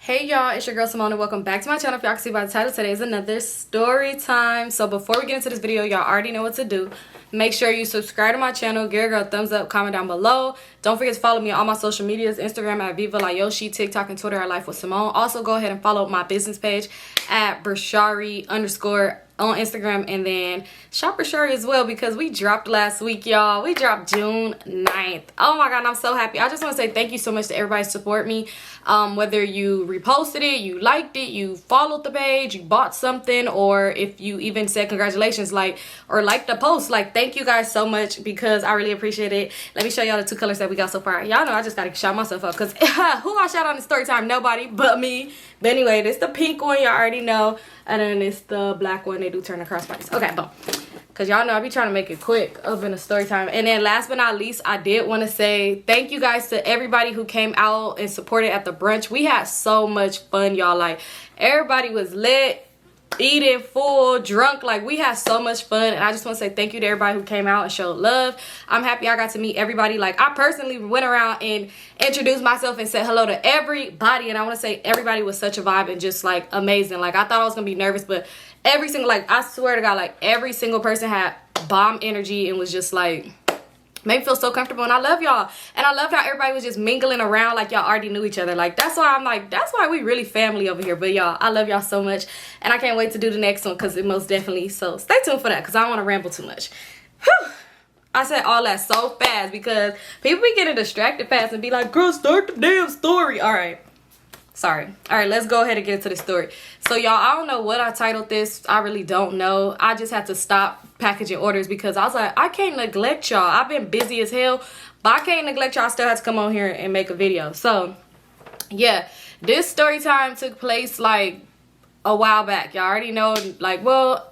Hey y'all, it's your girl Symone and welcome back to my channel. If y'all can see by the title, today is another story time. So before we get into this video, y'all already know what to do. Make sure you subscribe to my channel, give a girl a thumbs up, comment down below. Don't forget to follow me on all my social medias, Instagram at Vivalayoshii, TikTok and Twitter at LifeWithSymone. Also go ahead and follow my business page at Brashari_ on Instagram, and then shop Brashari as well because we dropped last week, y'all. We dropped June 9th. Oh my god, I'm so happy. I just want to say thank you so much to everybody support me. Whether you reposted it, you liked it, you followed the page, you bought something, or if you even said congratulations, or liked the post, thank you guys so much because I really appreciate it. Let me show y'all the two colors that we got so far. Y'all know I just gotta shout myself up because who I shout on the story time? Nobody but me. But anyway, this the pink one, y'all already know, and then it's the black one. They do turn the cross bodies. Okay, boom. Because y'all know I be trying to make it quick up in the story time. And then last but not least, I did want to say thank you guys to everybody who came out and supported at the brunch. We had so much fun, y'all. Everybody was lit, eating, full, drunk. We had so much fun, and I just want to say thank you to everybody who came out and showed love. I'm happy I got to meet everybody. I personally went around and introduced myself and said hello to everybody, and I want to say everybody was such a vibe and just amazing. I thought I was gonna be nervous, but every single I swear to god, every single person had bomb energy and was just made me feel so comfortable. And I love y'all, and I loved how everybody was just mingling around y'all already knew each other. That's why I'm that's why we really family over here. But y'all, I love y'all so much, and I can't wait to do the next one because it most definitely, so stay tuned for that because I don't want to ramble too much. Whew. I said all that so fast because people be getting distracted fast and be like, girl, start the damn story. All right, sorry. All right, let's go ahead and get into the story. So y'all, I don't know what I titled this. I really don't know. I just had to stop packaging orders because I was like, I can't neglect y'all. I've been busy as hell, but I can't neglect y'all. I still have to come on here and make a video. So yeah, this story time took place a while back. Y'all already know, well,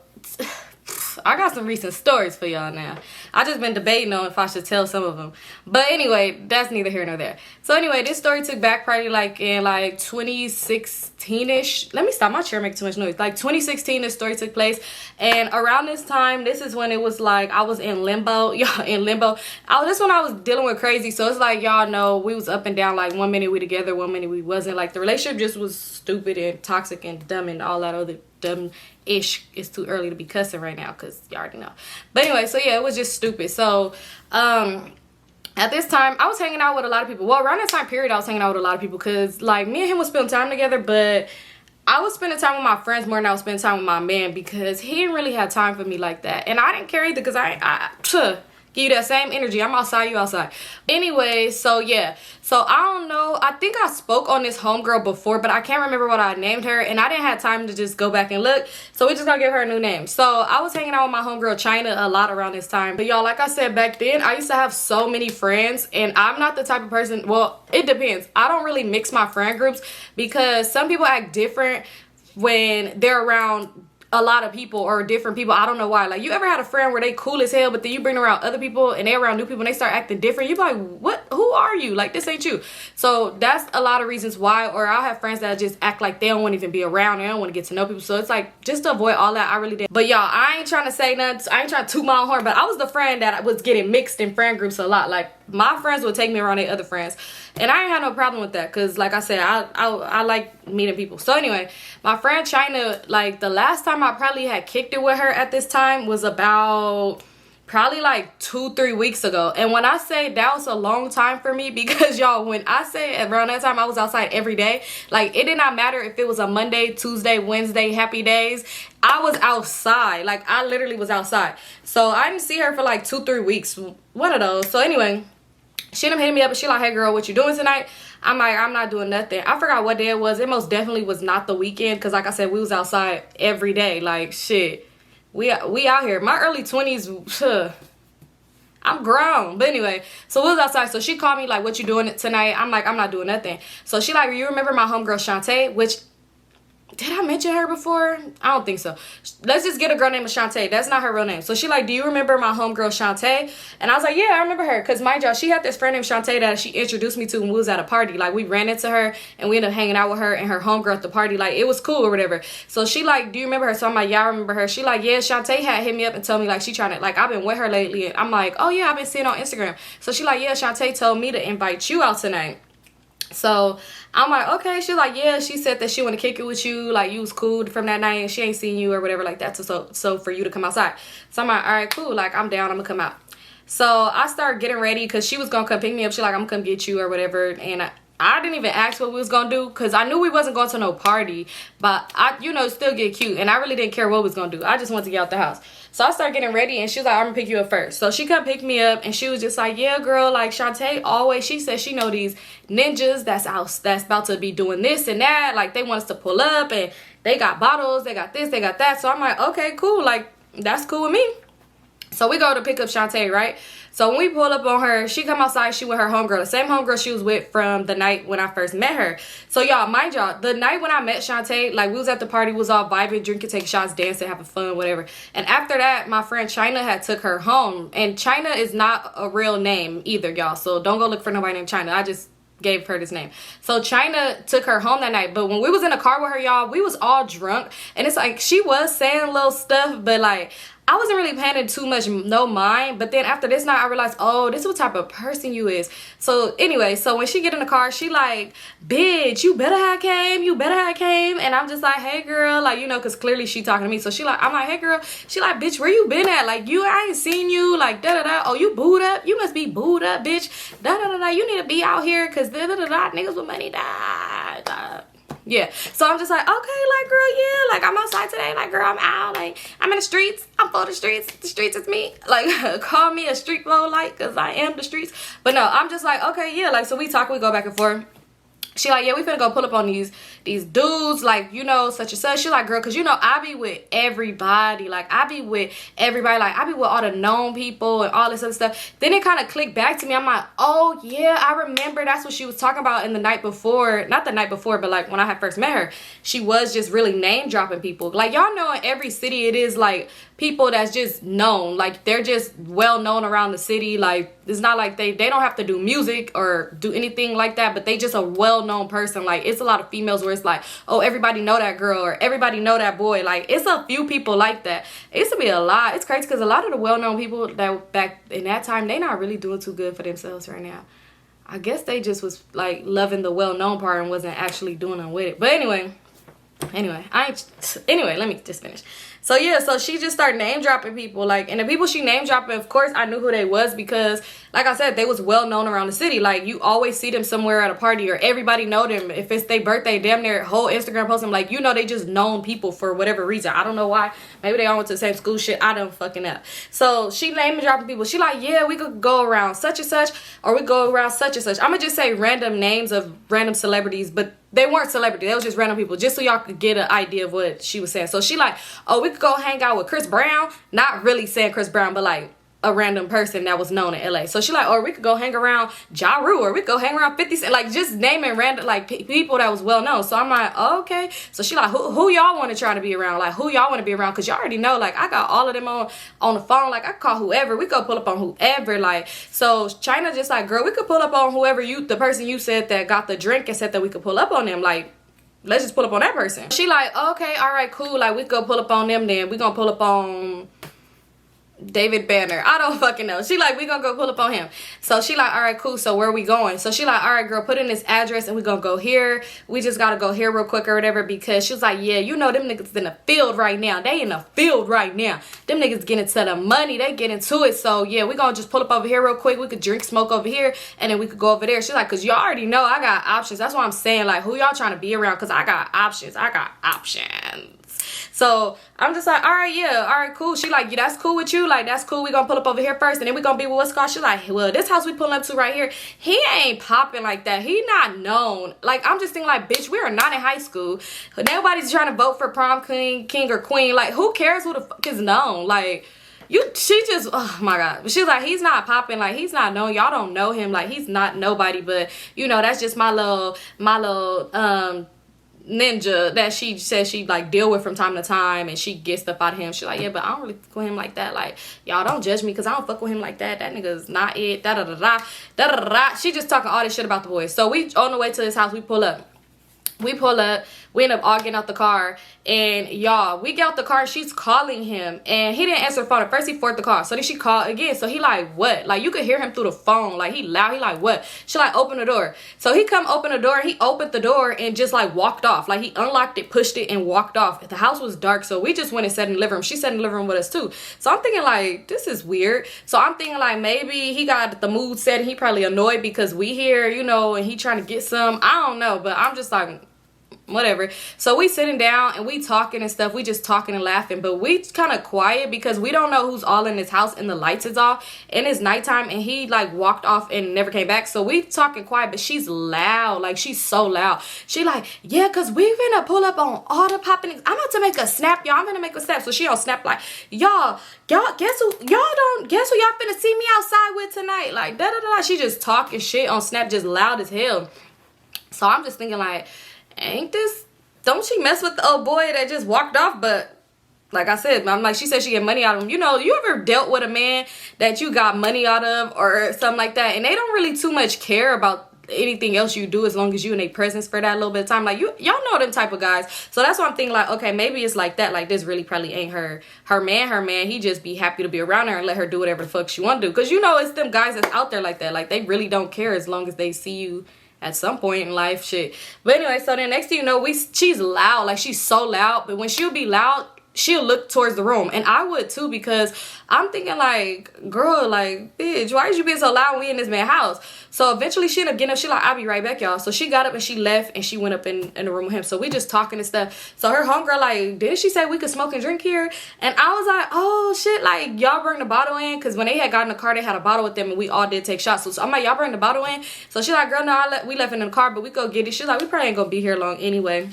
I got some recent stories for y'all now. I just been debating on if I should tell some of them. But anyway, that's neither here nor there. So anyway, this story took back probably in 2016-ish. Let me stop. My chair making too much noise. 2016, this story took place. And around this time, this is when it was I was in limbo. Y'all, in limbo. This when I was dealing with crazy. So it's y'all know, we was up and down. 1 minute we together, 1 minute we wasn't. The relationship just was stupid and toxic and dumb and all that other dumb-ish. It's too early to be cussing right now because y'all already know. But anyway, so yeah, it was just stupid. So at this time, I was hanging out with a lot of people. Well, around that time period, I was hanging out with a lot of people because me and him was spending time together, but I was spending time with my friends more than I was spending time with my man because he didn't really have time for me like that. And I didn't care either because I give you that same energy. I'm outside, you outside. Anyway, so yeah. So I don't know. I think I spoke on this homegirl before, but I can't remember what I named her. And I didn't have time to just go back and look. So we just gonna give her a new name. So I was hanging out with my homegirl China a lot around this time. But y'all, like I said, back then, I used to have so many friends. And I'm not the type of person, well, it depends. I don't really mix my friend groups because some people act different when they're around a lot of people or different people. I don't know why. You ever had a friend where they cool as hell, but then you bring around other people and they around new people and they start acting different? You be like, what? Who are you? This ain't you. So that's a lot of reasons why. Or I'll have friends that just act like they don't want to even be around. They don't want to get to know people. So it's just to avoid all that, I really did. But y'all, I ain't trying to say nothing. I ain't trying to toot my own horn, but I was the friend that was getting mixed in friend groups a lot. My friends would take me around their other friends. And I ain't had no problem with that because, like I said, I like meeting people. So anyway, my friend China, the last time I probably had kicked it with her at this time was about probably 2-3 weeks ago. And when I say that was a long time for me, because y'all, when I say around that time I was outside every day, it did not matter if it was a Monday, Tuesday, Wednesday, happy days, I was outside. I literally was outside. So I didn't see her for 2-3 weeks, one of those. So anyway, she done hit me up and she hey girl, what you doing tonight? I'm I'm not doing nothing. I forgot what day it was. It most definitely was not the weekend because, like I said, we was outside every day. Shit, we out here. My early 20s, I'm grown. But anyway, so we was outside. So she called me what you doing tonight? I'm I'm not doing nothing. So she you remember my homegirl Shantae? Which, did I mention her before? I don't think so. Let's just get a girl named Shantae. That's not her real name. So she do you remember my homegirl Shantae? And I was yeah, I remember her. Because mind y'all, she had this friend named Shantae that she introduced me to when we was at a party. We ran into her and we ended up hanging out with her and her homegirl at the party. It was cool or whatever. So she do you remember her? So I'm yeah, I remember her. She yeah, Shantae had hit me up and told me she trying to, I've been with her lately. And I'm oh yeah, I've been seeing on Instagram. So she yeah, Shantae told me to invite you out tonight. So I'm like, okay. She was like, yeah, she said that she want to kick it with you, like you was cool from that night and she ain't seen you or whatever like that, so for you to come outside. So I'm like, all right, cool, like I'm down, I'm gonna come out. So I started getting ready because she was gonna come pick me up. She like, I'm gonna come get you or whatever. And I didn't even ask what we was gonna do because I knew we wasn't going to no party, but I, you know, still get cute, and I really didn't care what we was gonna do. I just wanted to get out the house. So I started getting ready, and she was like, I'm gonna pick you up first. So she come pick me up, and she was just like, yeah, girl, like Shantae always, she said she know these ninjas that's about to be doing this and that, like they want us to pull up, and they got bottles, they got this, they got that. So I'm like, okay, cool, like that's cool with me. So we go to pick up Shantae, right? So when we pull up on her, she come outside, she with her homegirl, the same homegirl she was with from the night when I first met her. So y'all, mind y'all, the night when I met Shantae, like we was at the party, we was all vibing, drinking, taking shots, dancing, having fun, whatever. And after that, my friend China had took her home. And China is not a real name either, y'all. So don't go look for nobody named China. I just gave her this name. So China took her home that night, but when we was in the car with her, y'all, we was all drunk, and it's like she was saying little stuff, but like I wasn't really paying too much no mind. But then after this night, I realized, oh, this is what type of person you is. So anyway, so when she get in the car, she like, bitch, you better have came, you better have came. And I'm just like, hey girl, like, you know, because clearly she talking to me. So she like, I'm like, hey girl. She like, bitch, where you been at? Like, I ain't seen you, like, da-da-da. Oh, you booed up? You must be booed up, bitch. Da-da-da-da. You need to be out here because da-da-da-da. Niggas with money, da-da. Yeah, so I'm just like, okay, like, girl, yeah, like, I'm outside today, like, girl, I'm out, like, I'm in the streets, I'm for the streets is me, like, call me a street low light, because I am the streets. But no, I'm just like, okay, yeah, like, so we talk, we go back and forth. She like, yeah, we finna go pull up on these dudes, like, you know, such and such. She like, girl, because, you know, I be with everybody. Like, I be with everybody. Like, I be with all the known people and all this other stuff. Then it kind of clicked back to me. I'm like, oh, yeah, I remember that's what she was talking about in the night before. Not the night before, but, like, when I had first met her. She was just really name-dropping people. Like, y'all know in every city it is, like, people that's just known. Like, they're just well-known around the city. Like, it's not like they don't have to do music or do anything like that, but they just a well-known person. Like, it's a lot of females where it's like, oh, everybody know that girl or everybody know that boy. Like, it's a few people like that. It used to be a lot. It's crazy because a lot of the well-known people that back in that time, they not really doing too good for themselves right now. I guess they just was like loving the well-known part and wasn't actually doing them with it. But anyway, let me just finish. So yeah, so she just started name dropping people, like, and the people she name dropping, of course I knew who they was because, like I said, they was well known around the city. Like, you always see them somewhere at a party, or everybody know them. If it's their birthday, damn near whole Instagram post them, like, you know, they just known people for whatever reason. I don't know why. Maybe they all went to the same school, shit. I don't fucking know. So she name dropping people. She like, yeah, we could go around such and such, or we go around such and such. I'm gonna just say random names of random celebrities, but they weren't celebrities. They was just random people, just so y'all could get an idea of what she was saying. So she like, oh, we could go hang out with Chris Brown. Not really saying Chris Brown, but like a random person that was known in LA. So she like, or we could go hang around Ja Rule, or we could go hang around 50 Cent. Like, just naming random, like, people that was well known. So I'm like, oh, okay. So she like, who y'all want to try to be around? Like, who y'all want to be around? Because y'all already know, like, I got all of them on the phone. Like, I call whoever. We go pull up on whoever. Like, so China just like, girl, we could pull up on whoever the person you said that got the drink and said that we could pull up on them. Like, let's just pull up on that person. She like, okay, all right, cool. Like, we go pull up on them then. We gonna pull up on David Banner. I don't fucking know. She like, we gonna go pull up on him. So she like, all right, cool. So where are we going? So she like, all right, girl, put in this address and we gonna go here. We just gotta go here real quick or whatever, because she was like, yeah, you know them niggas in the field right now. They in the field right now. Them niggas getting to the money. They get into it. So yeah, we gonna just pull up over here real quick. We could drink, smoke over here, and then we could go over there. She's like, cause y'all already know I got options. That's why I'm saying, like, who y'all trying to be around? Cause I got options. I got options. So I'm just like, all right, yeah, all right, cool. She like, yeah, that's cool with you. Like, that's cool. We gonna pull up over here first, and then we gonna be with what's called. She like, well, this house we pulling up to right here, he ain't popping like that. He not known. Like, I'm just thinking like, bitch, we are not in high school. Nobody's trying to vote for prom king or queen. Like, who cares who the fuck is known? Like, she just, oh my God. But she's like, he's not popping. Like, he's not known. Y'all don't know him. Like, he's not nobody. But, you know, that's just my little ninja that she says she like deal with from time to time, and she gets stuff out of him. She's like, yeah, but I don't really fuck with him like that. Like, y'all don't judge me because I don't fuck with him like that. That nigga's not it. Da-da-da-da. Da-da-da-da. She just talking all this shit about the boys. So we on the way to his house, we pull up. We pull up, we end up all getting out the car, and y'all, we get out the car, she's calling him, and he didn't answer the phone. At first he forked the call, so then she called again. So he like, what? Like, you could hear him through the phone, like he loud. He like, what? She like, open the door. So he come open the door, he opened the door and just like walked off. Like, he unlocked it, pushed it, and walked off. The house was dark, so we just went and sat in the living room. She sat in the living room with us too. So I'm thinking like, this is weird. So I'm thinking like, maybe he got the mood set and he probably annoyed because we here, you know, and he trying to get some. I don't know, but I'm just like, whatever. So we sitting down and we talking and stuff. We just talking and laughing, but we kind of quiet because we don't know who's all in this house, and the lights is off and it's nighttime, and he like walked off and never came back. So we talking quiet, but she's loud. Like, she's so loud. She like, yeah, because we gonna pull up on all the popping. I'm about to make a snap, y'all. I'm gonna make a snap. So she on snap like, y'all guess who y'all finna see me outside with tonight, like da da da. She just talking shit on snap, just loud as hell. So I'm just thinking like, don't she mess with the old boy that just walked off? But like I said, I'm like, she said she get money out of him. You know, you ever dealt with a man that you got money out of or something like that, and they don't really too much care about anything else you do as long as you in their presence for that little bit of time? Like, y'all know them type of guys. So that's why I'm thinking like, okay, maybe it's like that. Like, this really probably ain't her man. He just be happy to be around her and let her do whatever the fuck she want to do. Because you know, it's them guys that's out there like that. Like, they really don't care as long as they see you at some point in life, shit. But anyway, so then next thing you know, she's loud. Like, she's so loud. But when she'll be loud, she'll look towards the room. And I would too, because I'm thinking like, girl, like, bitch, why is you being so loud when we in this man's house? So eventually she ended up getting up. She like, I'll be right back, y'all. So she got up and she left, and she went up in the room with him. So we just talking and stuff. So her homegirl like, didn't she say we could smoke and drink here? And I was like, oh shit, like, y'all bring the bottle in? Because when they had got in the car, they had a bottle with them, and we all did take shots. So I'm like, y'all bring the bottle in? So she like, girl, no, we left it in the car, but we go get it. She's like, we probably ain't gonna be here long anyway.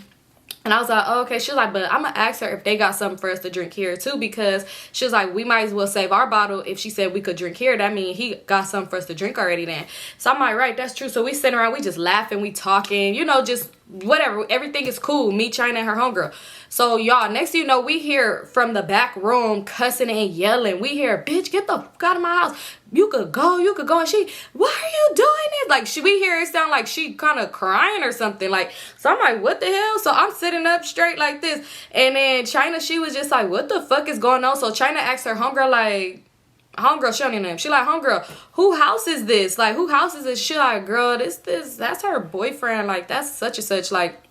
And I was like, oh, okay. She was like, but I'm going to ask her if they got something for us to drink here too, because she was like, we might as well save our bottle. If she said we could drink here, that means he got something for us to drink already then. So I'm like, right, that's true. So we sitting around, we just laughing, we talking, you know, just whatever. Everything is cool. Me, China, and her homegirl. So y'all, next thing you know, we hear from the back room cussing and yelling. We hear, bitch, get the fuck out of my house. You could go. And she, why are you doing this? Like, we hear it sound like she kind of crying or something. Like, so I'm like, what the hell? So I'm sitting up straight like this. And then China, she was just like, what the fuck is going on? So China asked her homegirl, like, homegirl, she don't even know him. She like, homegirl, who house is this? Like, who house is this? She like, girl, that's her boyfriend. Like, that's such and such. Like,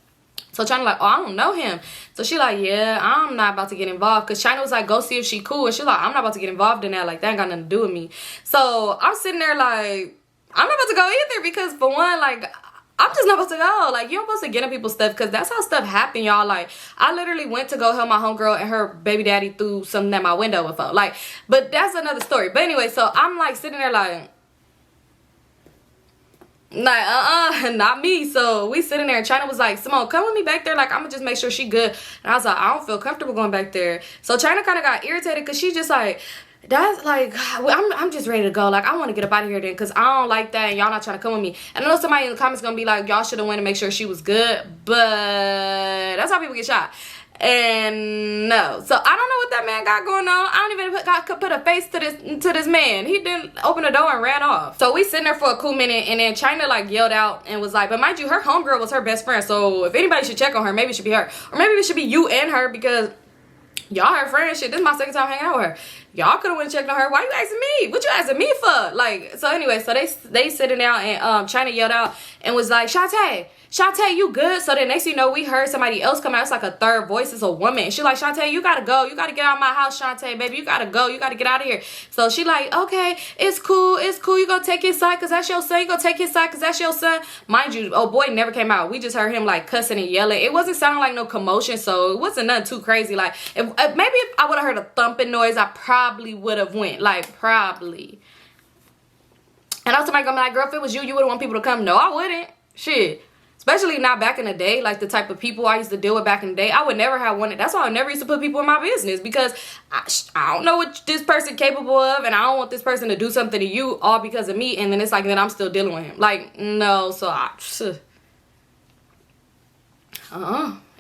so China like, oh, I don't know him. So she like, yeah, I'm not about to get involved. Because China was like, go see if she cool. And she like, I'm not about to get involved in that. Like, that ain't got nothing to do with me. So I'm sitting there like, I'm not about to go either. Because for one, like, I'm just not about to go. Like, you don't supposed to get in people's stuff, because that's how stuff happen, y'all. Like, I literally went to go help my homegirl, and her baby daddy threw something at my window before. Like, but that's another story. But anyway, so I'm like sitting there like, not me. So we sitting there, and China was like, Symone, come with me back there. Like, I'm gonna just make sure she good. And I was like, I don't feel comfortable going back there. So China kind of got irritated, because she just like, that's like, I'm just ready to go. Like, I want to get up out of here then, because I don't like that, and y'all not trying to come with me. And I know somebody in the comments gonna be like, y'all should have went and make sure she was good, but that's how people get shot. And no, so I don't know what that man got going on. I don't even put a face to this man. He didn't open the door and ran off. So we sitting there for a cool minute, and then China like yelled out and was like, but mind you, her homegirl was her best friend. So if anybody should check on her, maybe it should be her, or maybe it should be you and her, because y'all her friend. Shit, this is my second time hanging out with her. Y'all could have went and checked on her. Why you asking me? What you asking me for? Like, so anyway, so they sitting down, and China yelled out and was like, Shantae, you good? So then next thing you know, we heard somebody else come out. It's like a third voice. It's a woman. She like, Shantae, you gotta go. You gotta get out of my house, Shantae, baby. You gotta go. You gotta get out of here. So she like, okay, it's cool. You gonna take his side because that's your son. You gonna take his side because that's your son. Mind you, oh boy never came out. We just heard him like cussing and yelling. It wasn't sounding like no commotion, so it wasn't nothing too crazy. Like, maybe if I would have heard a thumping noise, I probably would have went. Like, probably. And also, somebody gonna be like, girl, if it was you, you would want people to come. No, I wouldn't. Shit. Especially not back in the day, like the type of people I used to deal with back in the day. I would never have wanted. That's why I never used to put people in my business, because I don't know what this person capable of, and I don't want this person to do something to you all because of me, and then it's like that I'm still dealing with him. Like, no, so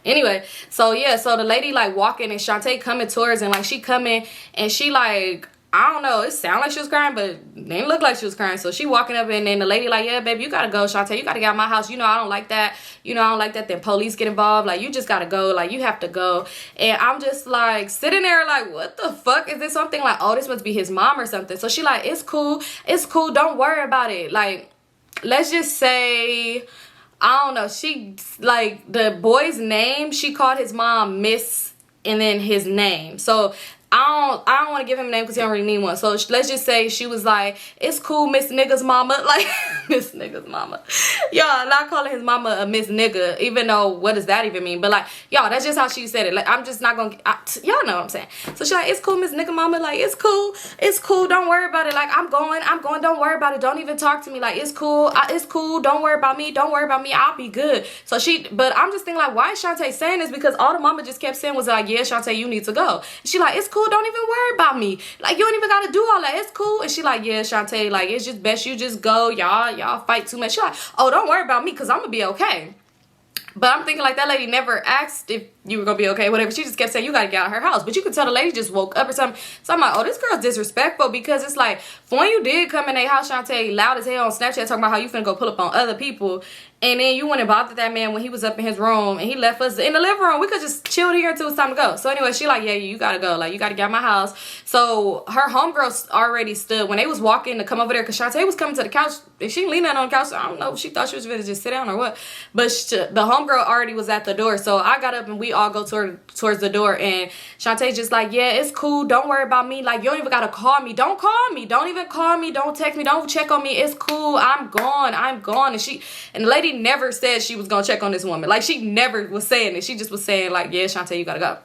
anyway, so yeah, so the lady like walking, and Shantae coming towards, and like she coming, and she like, I don't know, it sounded like she was crying, but it didn't look like she was crying. So she walking up, and then the lady like, yeah, baby, you gotta go, Shantae. You gotta get out of my house. You know I don't like that. You know I don't like that. Then police get involved. Like, you just gotta go. Like, you have to go. And I'm just like sitting there like, what the fuck? Is this something like, oh, this must be his mom or something? So she like, it's cool. It's cool. Don't worry about it. Like, let's just say, I don't know. She, like, the boy's name, she called his mom Miss and then his name. So I don't want to give him a name because he don't really need one. So let's just say she was like, it's cool, Miss Nigga's mama. Like, Miss Nigga's mama. Y'all, not calling his mama a Miss Nigga, even though, what does that even mean? But like, y'all, that's just how she said it. Like, I'm just not going to, y'all know what I'm saying. So she's like, it's cool, Miss Nigga mama. Like, it's cool. It's cool. Don't worry about it. Like, I'm going. Don't worry about it. Don't even talk to me. Like, it's cool. It's cool. Don't worry about me. Don't worry about me. I'll be good. So but I'm just thinking like, why is Shantae saying this? Because all the mama just kept saying was like, yeah, Shantae, you need to go. And she like, it's cool. Don't even worry about me. Like, you don't even gotta do all that. It's cool. And she like, yeah, Shantae, like, it's just best you just go. Y'all fight too much. She like, oh, don't worry about me because I'm gonna be okay. But I'm thinking like, that lady never asked if you were gonna be okay, whatever. She just kept saying you gotta get out of her house. But you could tell the lady just woke up or something. So I'm like, oh, this girl's disrespectful, because it's like, for when you did come in their house, Shantae, loud as hell on Snapchat talking about how you finna go pull up on other people, and then you went and bothered that man when he was up in his room and he left us in the living room. We could just chill here until it's time to go. So anyway, she like, yeah, you gotta go. Like, you gotta get out of my house. So her homegirl already stood when they was walking to come over there, because Shantae was coming to the couch and she leaned on the couch. So I don't know if she thought she was gonna just sit down or what. But the homegirl already was at the door. So I got up and we all go towards the door, and Shantae just like, yeah, it's cool. Don't worry about me. Like, you don't even gotta call me. Don't call me. Don't even call me. Don't text me. Don't check on me. It's cool. I'm gone. And the lady never said she was gonna check on this woman. Like, she never was saying it. She just was saying like, yeah, Shantae, you gotta go.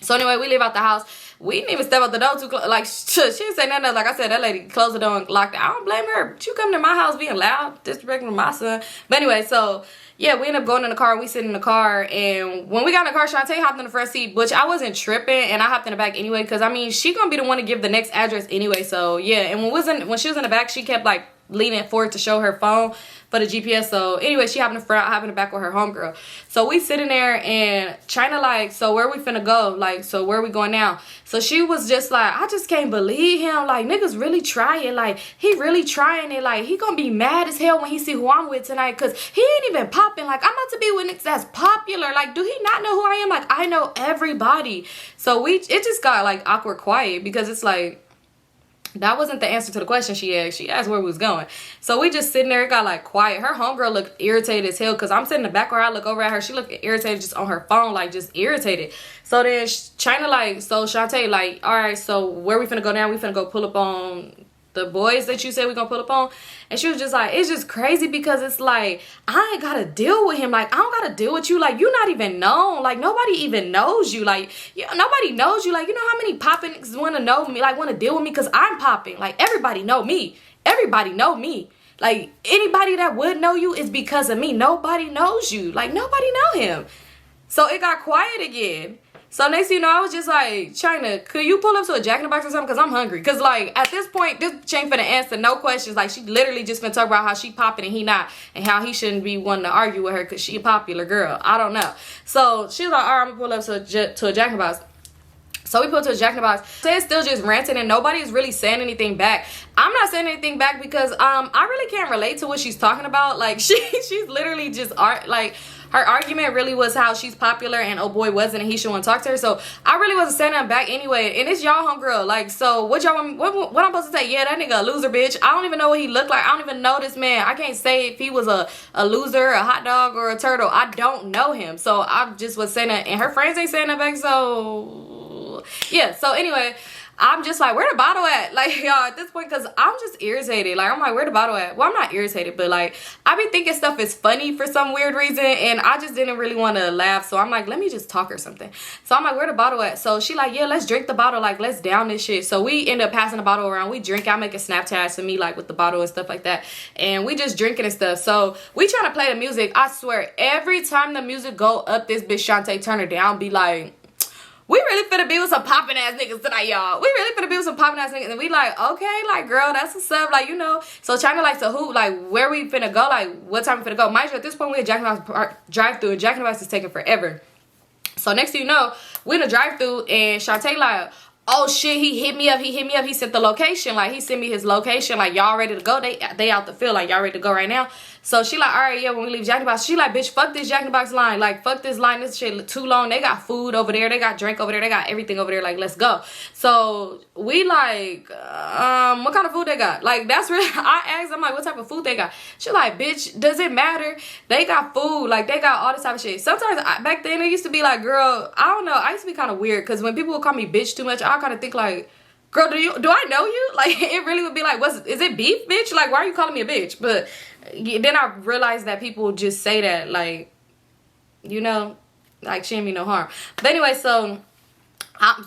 So anyway, we leave out the house. We didn't even step out the door too close. Like, she didn't say nothing else. Like I said, that lady closed the door and locked it. I don't blame her. She come to my house being loud, disrespecting my son. But anyway, so yeah, we ended up going in the car. We sit in the car, and when we got in the car, Shantae hopped in the front seat, which I wasn't tripping, and I hopped in the back anyway, because I mean, she gonna be the one to give the next address anyway. So yeah, and when she was in the back, she kept like leaning forward to show her phone for the GPS. So anyway, she hopped in the front, I hopped in the back with her homegirl. So we sitting there and China like, so where we finna go? Like, so where we going now? So she was just like, I just can't believe him. Like, niggas really trying. Like, he really trying it. Like, he gonna be mad as hell when he see who I'm with tonight, because he ain't even popping. Like, I'm about to be with niggas that's popular. Like, do he not know who I am? Like, I know everybody. So it just got like awkward quiet, because it's like, that wasn't the answer to the question she asked. She asked where we was going. So we just sitting there. It got like quiet. Her homegirl looked irritated as hell, because I'm sitting in the back where I look over at her. She looked irritated just on her phone, like just irritated. So then China like, so Shantae like, all right, so where we finna go now? We finna go pull up on the boys that you said we gonna pull up on. And she was just like, it's just crazy, because it's like, I ain't gotta deal with him. Like, I don't gotta deal with you. Like, you not even known. Like, nobody even knows you. Like, nobody knows you. Like, you know how many popping niggas wanna know me, like wanna deal with me because I'm popping. Like, everybody know me. Everybody know me. Like, anybody that would know you is because of me. Nobody knows you. Like, nobody know him. So it got quiet again. So next thing you know, I was just like, China, could you pull up to a Jack in the Box or something? Because I'm hungry. Because, like, at this point, this bitch ain't finna answer no questions. Like, she literally just finna talk about how she popping and he not. And how he shouldn't be wanting to argue with her because she a popular girl. I don't know. So she was like, all right, I'm going to pull up to a Jack in the Box. So we pulled to a Jack in the Box. They're still just ranting and nobody is really saying anything back. I'm not saying anything back because I really can't relate to what she's talking about. Like, she's literally just her argument really was how she's popular and oh boy wasn't, and he should want to talk to her. So I really wasn't saying that back anyway. And it's y'all homegirl. Like, so what y'all want? What I'm supposed to say? Yeah, that nigga a loser, bitch. I don't even know what he looked like. I don't even know this man. I can't say if he was a loser, a hot dog, or a turtle. I don't know him. So I just was saying that, and her friends ain't saying that back. So yeah. So anyway, I'm just like, where the bottle at? Like, y'all, at this point, because I'm just irritated. Like, I'm like, where the bottle at? Well, I'm not irritated, but, like, I be thinking stuff is funny for some weird reason, and I just didn't really want to laugh, so I'm like, let me just talk or something. So I'm like, where the bottle at? So she like, yeah, let's drink the bottle. Like, let's down this shit. So we end up passing the bottle around. We drink. I make a Snapchat of me, like, with the bottle and stuff like that, and we just drinking and stuff. So we trying to play the music. I swear, every time the music go up, this bitch Shantae turn her down, be like, we really finna be with some poppin' ass niggas tonight, y'all. We really finna be with some poppin' ass niggas. And we like, okay, like, girl, that's what's up. Like, you know. So China like, so who, like, where we finna go? Like, what time we finna go? Mind you, at this point, we at Jack in the Box drive-thru, and Jack in the Box is taking forever. So next thing you know, we in a drive-thru, and Shantae like, oh shit, he hit me up. He sent the location. Like, he sent me his location. Like, y'all ready to go? They out the field. Like, y'all ready to go right now? So she like, all right, yeah, when we leave Jack in the Box. She like, bitch, fuck this Jack in the Box line. Like, fuck this line. This shit too long. They got food over there. They got drink over there. They got everything over there. Like, let's go. So we like, what kind of food they got? Like, that's really, I asked, I'm like, what type of food they got? She like, bitch, does it matter? They got food. Like, they got all this type of shit. Sometimes, back then, it used to be like, girl, I don't know. I used to be kind of weird, because when people would call me bitch too much, I kind of think like, girl, do I know you? Like, it really would be like, is it beef, bitch? Like, why are you calling me a bitch? But then I realized that people just say that, like, you know, like, she ain't mean no harm. But anyway, so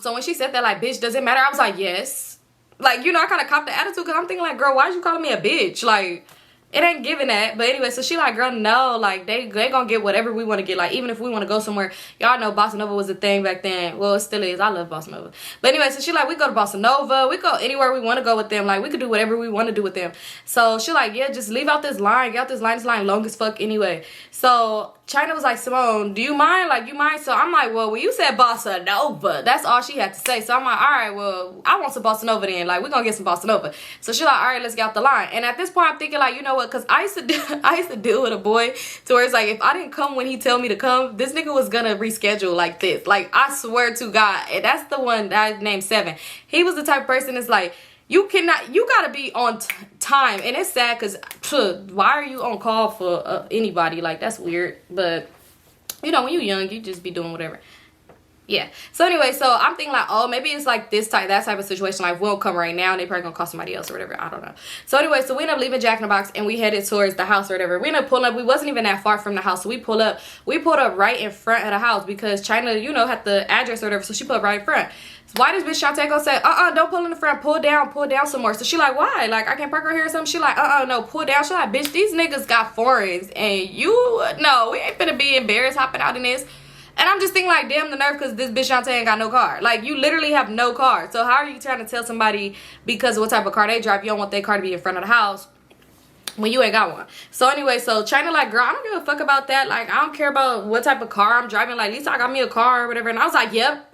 when she said that, like, bitch, does it matter? I was like, yes. Like, you know, I kind of copped the attitude, because I'm thinking like, girl, why is you calling me a bitch? Like, it ain't giving that. But anyway, so she like, girl, no, like, they gonna get whatever we want to get. Like, even if we want to go somewhere, y'all know Bossa Nova was a thing back then. Well, it still is. I love Bossa Nova. But anyway, so she like, we go to Bossa Nova, we go anywhere we want to go with them. Like, we could do whatever we want to do with them. So she like, yeah, just leave out this line. Get out this line. This line long as fuck anyway. So China was like, Simone, do you mind? Like, you mind? So I'm like, well, when you said Bossa Nova, that's all she had to say. So I'm like, all right, well, I want some Bossa Nova then. Like, we're gonna get some Bossa Nova. So she like, all right, let's get out the line. And at this point, I'm thinking like, you know what? Because I used to deal with a boy to where it's like, if I didn't come when he tell me to come, this nigga was gonna reschedule like this. Like, I swear to God. And that's the one that I named 7. He was the type of person that's like, you gotta be on time. And it's sad, because why are you on call for anybody? Like, that's weird. But, you know, when you're young, you just be doing whatever. Yeah. So anyway, so I'm thinking like, oh, maybe it's like that type of situation. Like, we'll come right now and they probably gonna call somebody else or whatever. I don't know. So anyway, so we end up leaving Jack in the Box and we headed towards the house or whatever. We ended up pulling up. We wasn't even that far from the house. So we pulled up right in front of the house, because China, you know, had the address or whatever. So she put up right in front. So why does bitch Shantae gonna say, don't pull in the front, pull down some more? So she like, why? Like, I can't park right here or something? She like, no, pull down. She like, bitch, these niggas got foreigns and no, we ain't finna be embarrassed hopping out in this. And I'm just thinking like, damn the nerve, because this bitch Shantae ain't got no car. Like, you literally have no car. So how are you trying to tell somebody, because of what type of car they drive, you don't want their car to be in front of the house when you ain't got one? So anyway, so China like, girl, I don't give a fuck about that. Like, I don't care about what type of car I'm driving. Like, at least I got me a car or whatever. And I was like, yep.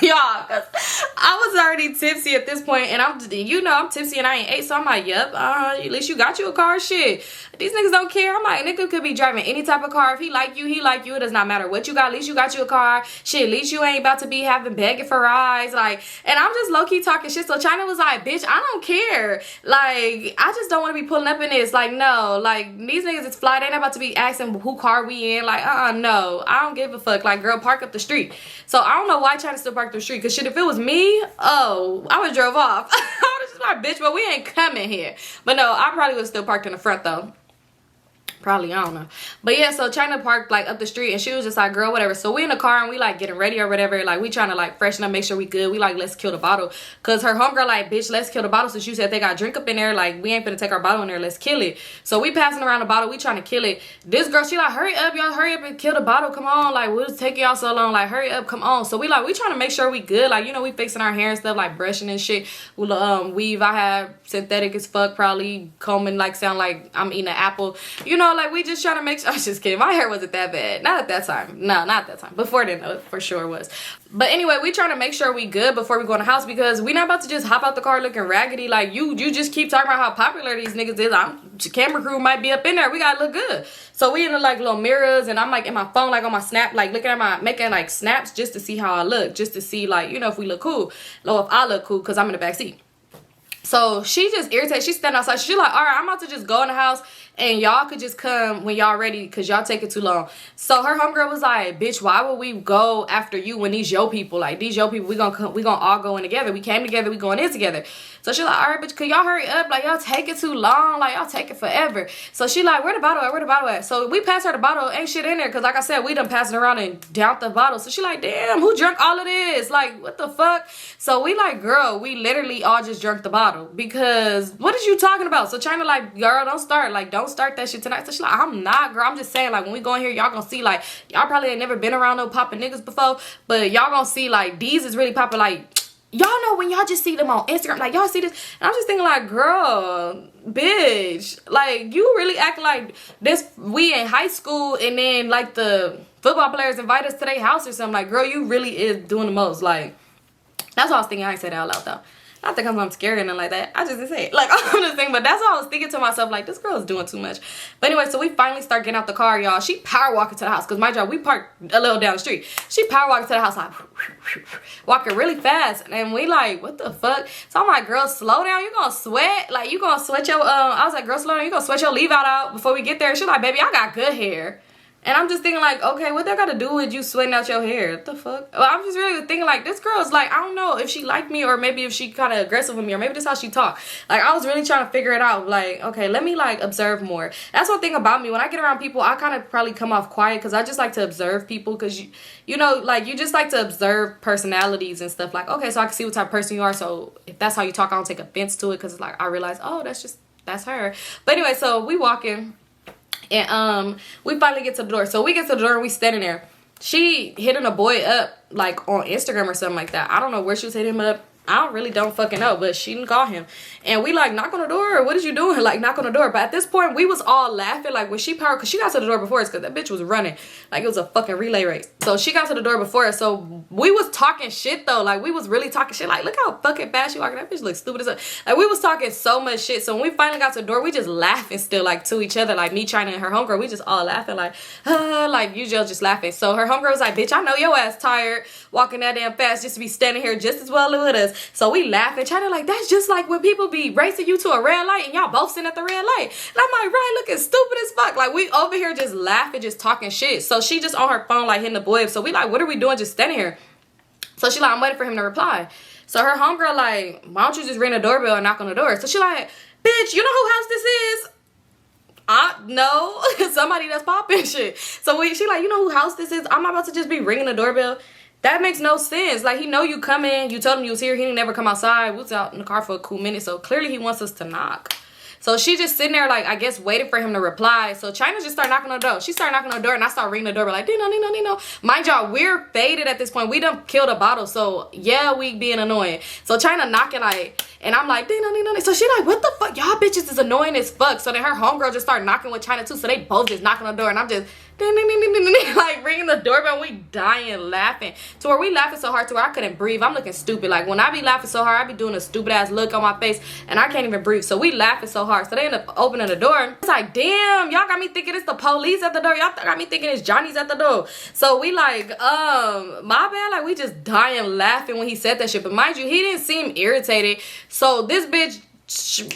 Y'all, cause I was already tipsy at this point, and I'm tipsy and I ain't ate, so I'm like, yep, at least you got you a car. Shit, these niggas don't care. I'm like, nigga could be driving any type of car. If he like you, he like you. It does not matter what you got. At least you got you a car. Shit, at least you ain't about to be begging for rides. Like, and I'm just low-key talking shit. So China was like, bitch, I don't care. Like, I just don't want to be pulling up in this. Like, no, like, these niggas is fly. They not about to be asking who car we in. Like, no, I don't give a fuck. Like, girl, park up the street. So I don't know why China still parked the street, because shit, if it was me, oh, I would drove off. I was just like, bitch, but we ain't coming here. But no, I probably would have still parked in the front though. Probably, I don't know. But yeah, so China parked like up the street and she was just like, girl, whatever. So we in the car and we like getting ready or whatever. Like, we trying to like freshen up, make sure we good. We like, let's kill the bottle. Cause her homegirl like, bitch, let's kill the bottle. So she said they got drink up in there. Like, we ain't finna take our bottle in there. Let's kill it. So we passing around the bottle. We trying to kill it. This girl, she like, hurry up, y'all, hurry up and kill the bottle. Come on. Like, what's taking y'all so long? Like, hurry up, come on. So we like, we trying to make sure we good. Like, you know, we fixing our hair and stuff, like brushing and shit. Weave, I have synthetic as fuck, probably combing, like sound like I'm eating an apple. You know, like, we just trying to make sure. I was just kidding. My hair wasn't that bad. Not at that time. No, not at that time. Before then, though, for sure was. But anyway, we trying to make sure we good before we go in the house, because we not about to just hop out the car looking raggedy. Like, you just keep talking about how popular these niggas is. Camera crew might be up in there. We gotta look good. So we in the like little mirrors, and I'm like in my phone, like on my snap, like looking at making like snaps just to see how I look, just to see like, you know, if we look cool, or if I look cool, because I'm in the back seat. So she just irritated. She's standing outside. She's like, all right, I'm about to just go in the house and y'all could just come when y'all ready, because y'all take it too long. So her homegirl was like, bitch, why would we go after you when these yo people, like these yo people, we gonna all go in together. We came together, we going in together. So she's like, all right, bitch, could y'all hurry up? Like, y'all take it too long. Like, y'all take it forever. So she like, where the bottle at? Where the bottle at? So we passed her the bottle. Ain't shit in there, because like I said, we done passed it around and downed the bottle. So she like, damn, who drank all of this? Like, what the fuck? So we like, girl, we literally all just drank the bottle, because what is you talking about? So China like, girl, don't start. Like, don't start that shit tonight. So she like, I'm not, girl. I'm just saying, like, when we go in here, y'all gonna see, like, y'all probably ain't never been around no popping niggas before, but y'all gonna see, like, these is really popping. Like, y'all know when y'all just see them on Instagram, like, y'all see this, and I'm just thinking like, girl, bitch, like, you really acting like this, we in high school, and then like the football players invite us to their house or something. Like, girl, you really is doing the most. Like, That's what I was thinking. I ain't say that out loud though. Not think I'm scary or nothing like that. I just didn't say it. Like, I'm just thinking, but that's what I was thinking to myself. Like, this girl is doing too much. But anyway, so we finally start getting out the car, y'all. She power walking to the house. Because my job, we parked a little down the street. She power walking to the house, like, walking really fast. And we like, what the fuck? So I'm like, girl, slow down. You gonna sweat? Like, you gonna sweat your, I was like, girl, slow down. You gonna sweat your leave out before we get there? She's like, baby, I got good hair. And I'm just thinking like, okay, what that got to do with you sweating out your hair? What the fuck? Well, I'm just really thinking like, this girl is like, I don't know if she liked me or maybe if she kind of aggressive with me or maybe this is how she talk. Like, I was really trying to figure it out. Like, okay, let me like observe more. That's one thing about me. When I get around people, I kind of probably come off quiet because I just like to observe people because, you know, like you just like to observe personalities and stuff. Like, okay, so I can see what type of person you are. So if that's how you talk, I don't take offense to it because it's like, I realize, oh, that's her. But anyway, so we walk in. And we finally get to the door. So we get to the door and we standing there. She hitting a boy up like on Instagram or something like that. I don't know where she was hitting him up. I don't fucking know, but she didn't call him. And we like, knock on the door. What is you doing? Like, knock on the door. But at this point, we was all laughing. Like, when she powered, because she got to the door before us, because that bitch was running. Like, it was a fucking relay race. So she got to the door before us. So we was talking shit, though. Like, we was really talking shit. Like, look how fucking fast she walking. That bitch looks stupid as hell. Like, we was talking so much shit. So when we finally got to the door, we just laughing still, like, to each other. Like, me, China, and her homegirl, we just all laughing. Like usual, just laughing. So her homegirl was like, bitch, I know your ass tired walking that damn fast just to be standing here just as well with us. So we laughing. China like, that's just like when people be racing you to a red light and y'all both sitting at the red light. And I'm like, right, looking stupid as fuck. Like, we over here just laughing, just talking shit. So she just on her phone, like, hitting the boy up. So we like, what are we doing just standing here? So she like, I'm waiting for him to reply. So her homegirl like, why don't you just ring the doorbell and knock on the door? So she like, bitch, you know who house this is? No. Somebody that's popping shit. So she like, you know who house this is? I'm not about to just be ringing the doorbell. That makes no sense. Like, he know you come in. You told him you was here. He didn't never come outside. We was out in the car for a cool minute. So clearly he wants us to knock. So she just sitting there, like, I guess waiting for him to reply. So China just started knocking on the door. She started knocking on the door and I started ringing the door. Like, Dino, Dino, Dino. Mind y'all, we're faded at this point. We done killed a bottle. So yeah, we being annoying. So China knocking like, and I'm like, Dino, Dino, Dino. So she like, what the fuck? Y'all bitches is annoying as fuck. So then her homegirl just started knocking with China too. So they both just knocking on the door and I'm just ding, ding, ding, ding, ding, ding, like ringing the doorbell. And we dying laughing to where we laughing so hard to where I couldn't breathe. I'm looking stupid. Like, when I be laughing so hard, I be doing a stupid ass look on my face and I can't even breathe. So we laughing so hard. So they end up opening the door. It's like, damn, y'all got me thinking it's the police at the door. Y'all got me thinking it's Johnny's at the door. So we like, my bad. Like, we just dying laughing when he said that shit. But mind you, he didn't seem irritated. So this bitch,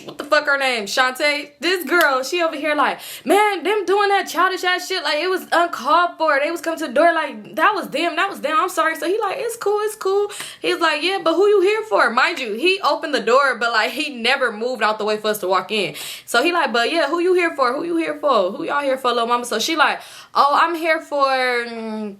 what the fuck her name, Shantae, this girl, she over here like, man, them doing that childish ass shit, like, it was uncalled for. They was coming to the door like, that was them, I'm sorry. So he like, it's cool. He's like, yeah, but who you here for? Mind you, he opened the door, but like, he never moved out the way for us to walk in. So he like, but yeah, who you here for? Who y'all here for, little mama? So she like, oh, I'm here for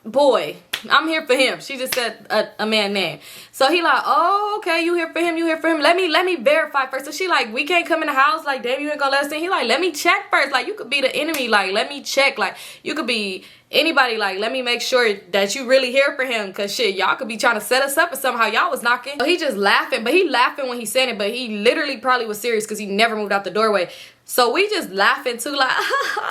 boy. I'm here for him. She just said a man name. So he like, oh, okay, you here for him. Let me verify first. So she like, we can't come in the house. Like, damn, you ain't gonna let us in. He like, let me check first. Like, you could be the enemy. Like, let me check. Like, you could be anybody. Like, let me make sure that you really here for him. Cause shit, y'all could be trying to set us up or somehow y'all was knocking. So he just laughing, but he laughing when he said it, but he literally probably was serious because he never moved out the doorway. So we just laughing too, like,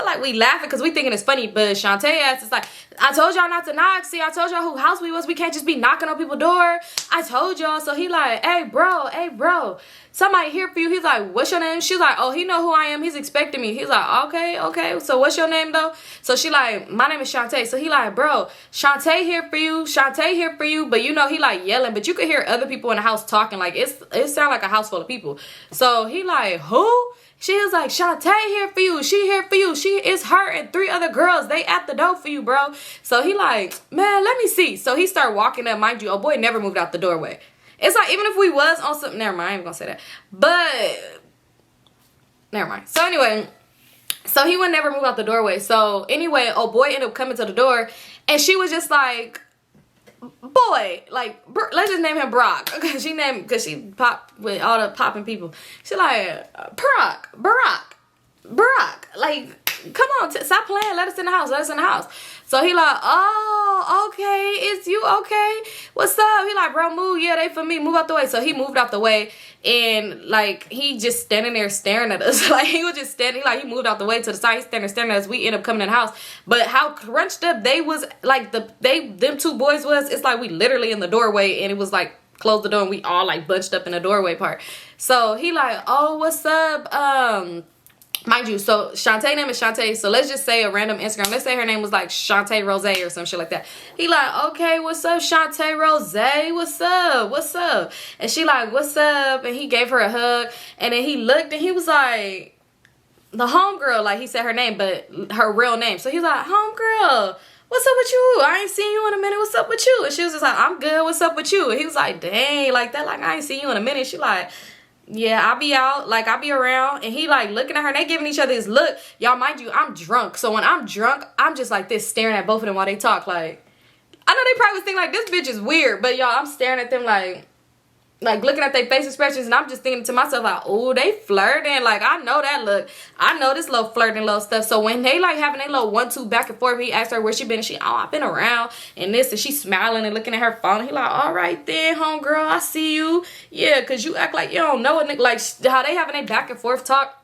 like we laughing because we thinking it's funny. But Shantae ass is like, I told y'all not to knock. See, I told y'all who house we was. We can't just be knocking on people's door. I told y'all. So he like, hey bro, somebody here for you. He's like, what's your name? She's like, oh, he know who I am. He's expecting me. He's like, okay. So what's your name though? So she like, my name is Shantae. So he like, bro, Shantae here for you. But you know, he like yelling, but you could hear other people in the house talking. Like, it sound like a house full of people. So he like, who? She is like, Shantae here for you. She here for you. She is her and 3 other girls. They at the door for you, bro. So he like, man, let me see. So he started walking up. Mind you, oh boy never moved out the doorway. It's like, even if we was on something, never mind, I ain't gonna say that. But, never mind. So anyway, so he would never move out the doorway. So anyway, oh boy ended up coming to the door. And she was just like, boy, like, let's just name him Brock. Because she popped with all the popping people. She like, Barack. Like, come on, stop playing. Let us in the house. So he like, oh, okay, it's you, okay? What's up? He like, bro, move. Yeah, they for me. Move out the way. So he moved out the way, and like he just standing there staring at us. Like he was just standing, like he moved out the way to the side. He's standing there staring at us. We end up coming in the house. But how crunched up they was, like them two boys was, it's like we literally in the doorway, and it was like closed the door and we all like bunched up in the doorway part. So he like, oh, what's up? Mind you, so Shantae name is Shantae, so let's just say a random Instagram. Let's say her name was like Shantae Rose or some shit like that. He like, okay, what's up, Shantae Rose? What's up? What's up? And she like, what's up? And he gave her a hug, and then he looked and he was like, the homegirl, like he said her name, but her real name. So he was like, homegirl, what's up with you? I ain't seen you in a minute. What's up with you? And she was just like, I'm good. What's up with you? And he was like, dang, like that, like I ain't seen you in a minute. She like, yeah, I'll be out, like I'll be around. And he like looking at her, and they giving each other this look. Y'all, mind you, I'm drunk. So when I'm drunk, I'm just like this, staring at both of them while they talk. Like, I know they probably was thinking like, this bitch is weird, but y'all, I'm staring at them like looking at their face expressions, and I'm just thinking to myself like, oh, they flirting. Like, I know that look. I know this little flirting little stuff. So when they like having a little 1-2 back and forth, he asked her where she been, and she, oh, I've been around and this, and she smiling and looking at her phone. And he like, all right then, homegirl, I see you. Yeah, cause you act like you don't know a nigga. Like how they having a back and forth talk.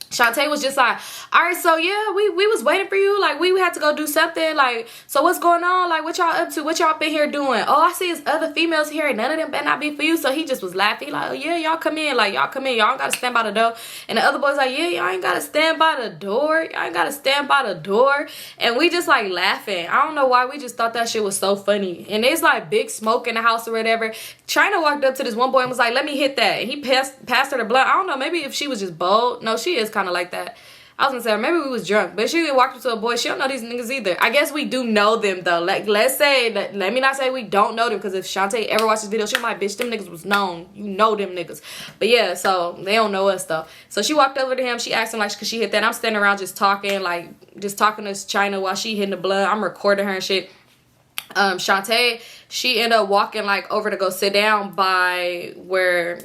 Shantae was just like, all right, so yeah, we was waiting for you. Like, we had to go do something. Like, so what's going on? Like, what y'all up to? What y'all been here doing? Oh, I see there's other females here, and none of them better not be for you. So he just was laughing. Like, oh, yeah, y'all come in. Like, y'all come in. Y'all don't got to stand by the door. And the other boy's like, yeah, y'all ain't got to stand by the door. Y'all ain't got to stand by the door. And we just, like, laughing. I don't know why. We just thought that shit was so funny. And there's, like, big smoke in the house or whatever. China walked up to this one boy and was like, let me hit that. And he passed her the blunt. I don't know. Maybe if she was just bold. No, she is kind of like that. I was gonna say, maybe we was drunk, but she walked up to a boy. She don't know these niggas either. I guess we do know them though. Like, let's say that. Let me not say we don't know them, because if Shantae ever watches this video, she might, bitch, them niggas was known. You know them niggas. But yeah, so they don't know us though. So she walked over to him. She asked him like, cause she hit that. I'm standing around just talking, like just talking to China while she hitting the blunt. I'm recording her and shit. Shantae, she ended up walking like over to go sit down by where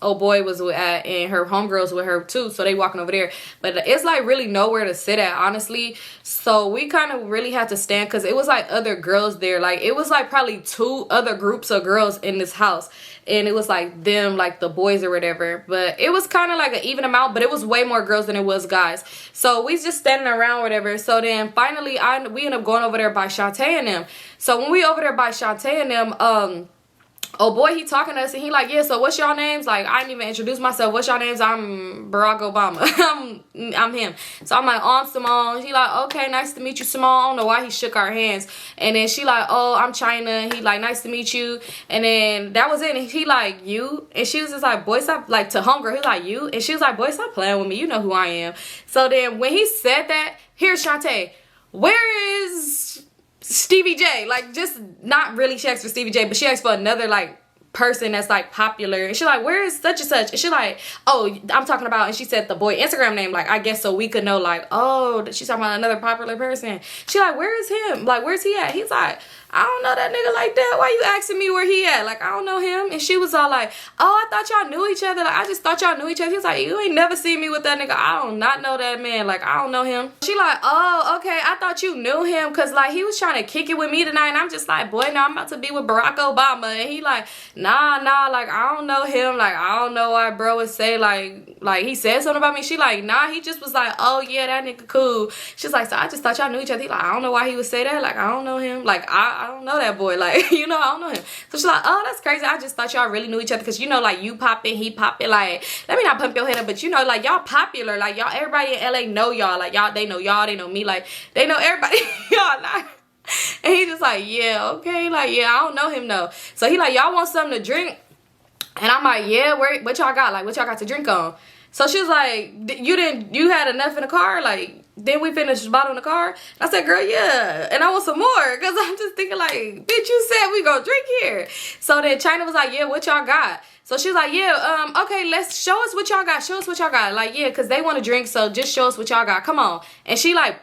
old boy was at, and her homegirls with her too, so they walking over there. But it's like really nowhere to sit at, honestly. So we kind of really had to stand, because it was like other girls there. Like, it was like probably 2 other groups of girls in this house, and it was like them, like the boys or whatever. But it was kind of like an even amount, but it was way more girls than it was guys. So we just standing around whatever. So then finally we ended up going over there by Shantae and them. So when we over there by Shantae and them, oh boy, he talking to us, and he like, yeah, so what's y'all names? Like, I didn't even introduce myself. What's y'all names? I'm Barack Obama. I'm him. So I'm like, oh, I'm Symone. He like, okay, nice to meet you, Symone. I don't know why he shook our hands. And then she like, oh, I'm China. He like, nice to meet you. And then that was it. And he like, you? And she was just like, boy, stop, like to homegirl. He like, you? And she was like, boy, stop playing with me. You know who I am. So then when he said that, here's Shantae. Where is Stevie J? Like, just not really she asked for Stevie J, but she asked for another like person that's like popular. And she like, where is such and such? And she like, oh, I'm talking about, and she said the boy Instagram name, like I guess so we could know like, oh, she's talking about another popular person. She like, where is him? Like, where's he at? He's like, I don't know that nigga like that. Why you asking me where he at? Like, I don't know him. And she was all like, oh, I thought y'all knew each other. Like, I just thought y'all knew each other. He was like, you ain't never seen me with that nigga. I do not know that man. Like, I don't know him. She like, oh, okay. I thought you knew him, because like he was trying to kick it with me tonight. And I'm just like, boy, now I'm about to be with Barack Obama. And he like, nah, like I don't know him. Like, I don't know why bro would say like he said something about me. She like, nah, he just was like, oh yeah, that nigga cool. She's like, so I just thought y'all knew each other. He like, I don't know why he would say that. Like, I don't know him. Like, I don't know that boy. Like, you know, I don't know him. So she's like, oh, that's crazy. I just thought y'all really knew each other, because you know, like you popping, he popping. Like, let me not pump your head up, but you know, like y'all popular. Like y'all, everybody in LA know y'all. Like y'all, they know y'all, they know me. Like they know everybody. Y'all like. And he just like, yeah, okay. Like, yeah, I don't know him though. So he like, y'all want something to drink? And I'm like, yeah, what y'all got? Like, what y'all got to drink on? So she was like, you had enough in the car? Like, then we finished the bottle in the car? And I said, girl, yeah. And I want some more, because I'm just thinking like, bitch, you said we gonna drink here. So then China was like, yeah, what y'all got? So she was like, yeah, okay, let's show us what y'all got. Show us what y'all got. Like, yeah, because they want to drink, so just show us what y'all got. Come on. And she like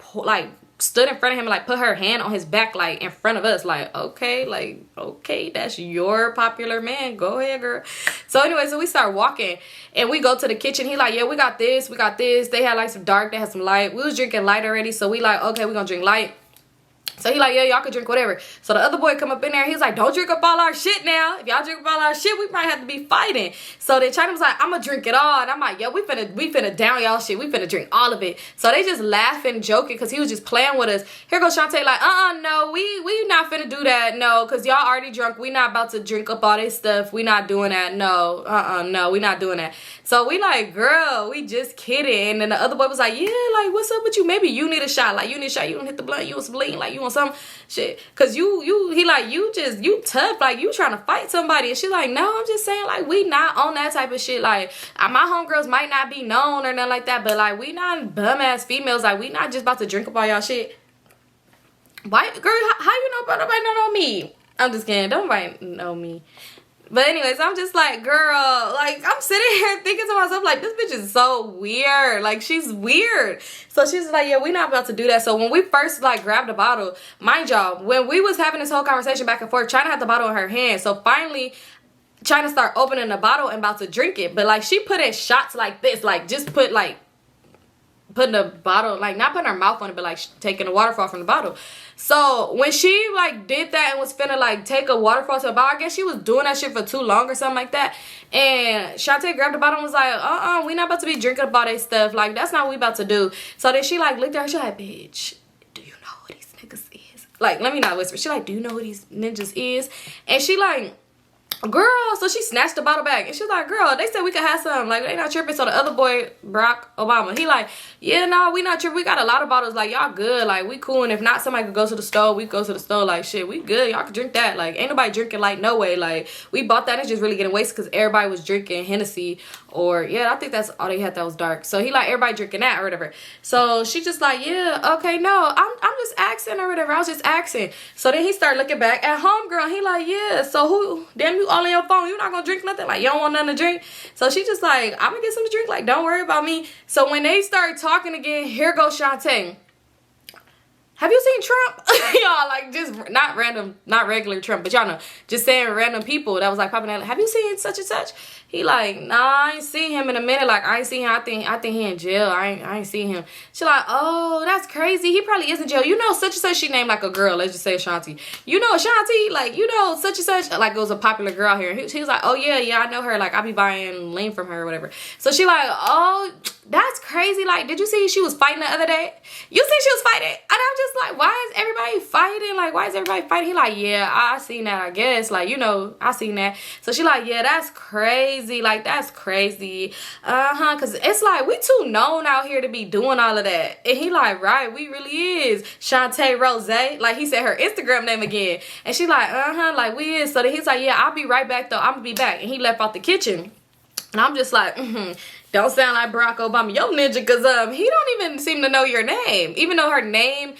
stood in front of him and like put her hand on his back, like in front of us, like, okay, that's your popular man, go ahead, girl. So anyway, so we start walking and we go to the kitchen. He like, yeah, we got this. They had like some dark, they had some light. We was drinking light already, so we like, okay, we gonna drink light. So he like, yeah, y'all could drink whatever. So the other boy come up in there. He's like, don't drink up all our shit now. If y'all drink up all our shit, we might have to be fighting. So then China was like, I'm gonna drink it all. And I'm like, yo, we finna down y'all shit. We finna drink all of it. So they just laughing, joking, because he was just playing with us. Here goes Shantae like, no, we not finna do that. No, because y'all already drunk. We not about to drink up all this stuff. We not doing that. No, no, we not doing that. So we like, girl, we just kidding. And then the other boy was like, yeah, like, what's up with you? Maybe you need a shot. Like, you need a shot. You don't hit the blunt. You was bleeding. Like, you want some shit. Because he like, you tough. Like, you trying to fight somebody. And she's like, no, I'm just saying, like, we not on that type of shit. Like, my homegirls might not be known or nothing like that. But, like, we not bum-ass females. Like, we not just about to drink up all y'all shit. Why? Girl, how you know about nobody don't know me? I'm just kidding. Don't nobody know me. But anyways, I'm just like, girl, like, I'm sitting here thinking to myself, like, this bitch is so weird. Like, she's weird. So she's like, yeah, we not about to do that. So when we first, like, grabbed the bottle, mind y'all, when we was having this whole conversation back and forth, China had the bottle in her hand. So finally, China started opening the bottle and about to drink it. But, like, she put in shots like this. Like, just put, like, putting the bottle, like, not putting her mouth on it, but, like, taking the waterfall from the bottle. So when she, like, did that and was finna, like, take a waterfall to the bottle, I guess she was doing that shit for too long or something like that. And Shantae grabbed the bottle and was like, we not about to be drinking up all that stuff. Like, that's not what we about to do. So then she, like, looked at her. She like, bitch, do you know who these niggas is? Like, let me not whisper. She like, do you know who these ninjas is? And she, like, girl, so she snatched the bottle back and she was like, girl, they said we could have some, like, they not tripping. So the other boy, Barack Obama, he like, yeah, no, we not tripping. We got a lot of bottles. Like, y'all good. Like, we cool. And if not, somebody could go to the store. We go to the store. Like, shit, we good. Y'all could drink that. Like, ain't nobody drinking, like, no way. Like, we bought that. It's just really getting wasted because everybody was drinking Hennessy or, yeah, I think that's all they had that was dark. So he like, everybody drinking that or whatever. So she just like, yeah, okay, no, I'm just asking or whatever. I was just asking. So then he started looking back at homegirl. He like, yeah, so who, damn, you all on your phone. You not gonna drink nothing? Like, you don't want nothing to drink? So she just like, I'm gonna get some to drink. Like, don't worry about me. So when they start talking again, here goes Shantae. Have you seen Trump? Y'all, like, just not random, not regular Trump, but y'all know, just saying random people that was like popping out. Have you seen such and such? He like, nah, I ain't seen him in a minute. Like, I ain't seen him. I think he in jail. I ain't seen him. She like, oh, that's crazy. He probably is in jail. You know, such and such. She named like a girl. Let's just say Shanti. You know Shanti? Like, you know, such and such. Like, it was a popular girl here. He was like, oh yeah, I know her. Like, I be buying lean from her or whatever. So she like, oh, that's crazy. Like, did you see she was fighting the other day? You see she was fighting? And I'm just like, why is everybody fighting? Like, why is everybody fighting? He like, yeah, I seen that, I guess. Like, you know, I seen that. So she like, yeah, that's crazy. Like, that's crazy. Because it's like, we too known out here to be doing all of that. And he like, right, we really is. Shantae Rose. Like, he said her Instagram name again. And she like, like, we is. So then he's like, yeah, I'll be right back, though. I'm going to be back. And he left out the kitchen. And I'm just like, don't sound like Barack Obama, yo ninja, because he don't even seem to know your name. Even though her name,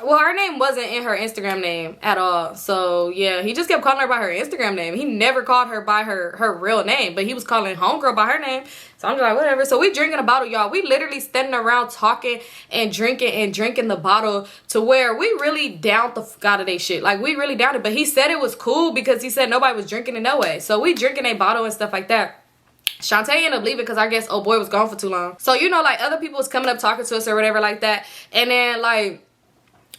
well, her name wasn't in her Instagram name at all. So, yeah, he just kept calling her by her Instagram name. He never called her by her real name, but he was calling homegirl by her name. So I'm just like, whatever. So we drinking a bottle, y'all. We literally standing around talking and drinking the bottle to where we really downed the fuck out of they shit. Like, we really downed it. But he said it was cool because he said nobody was drinking it no way. So we drinking a bottle and stuff like that. Shantae ended up leaving because I guess oh boy was gone for too long. So, you know, like, other people was coming up talking to us or whatever like that. And then, like,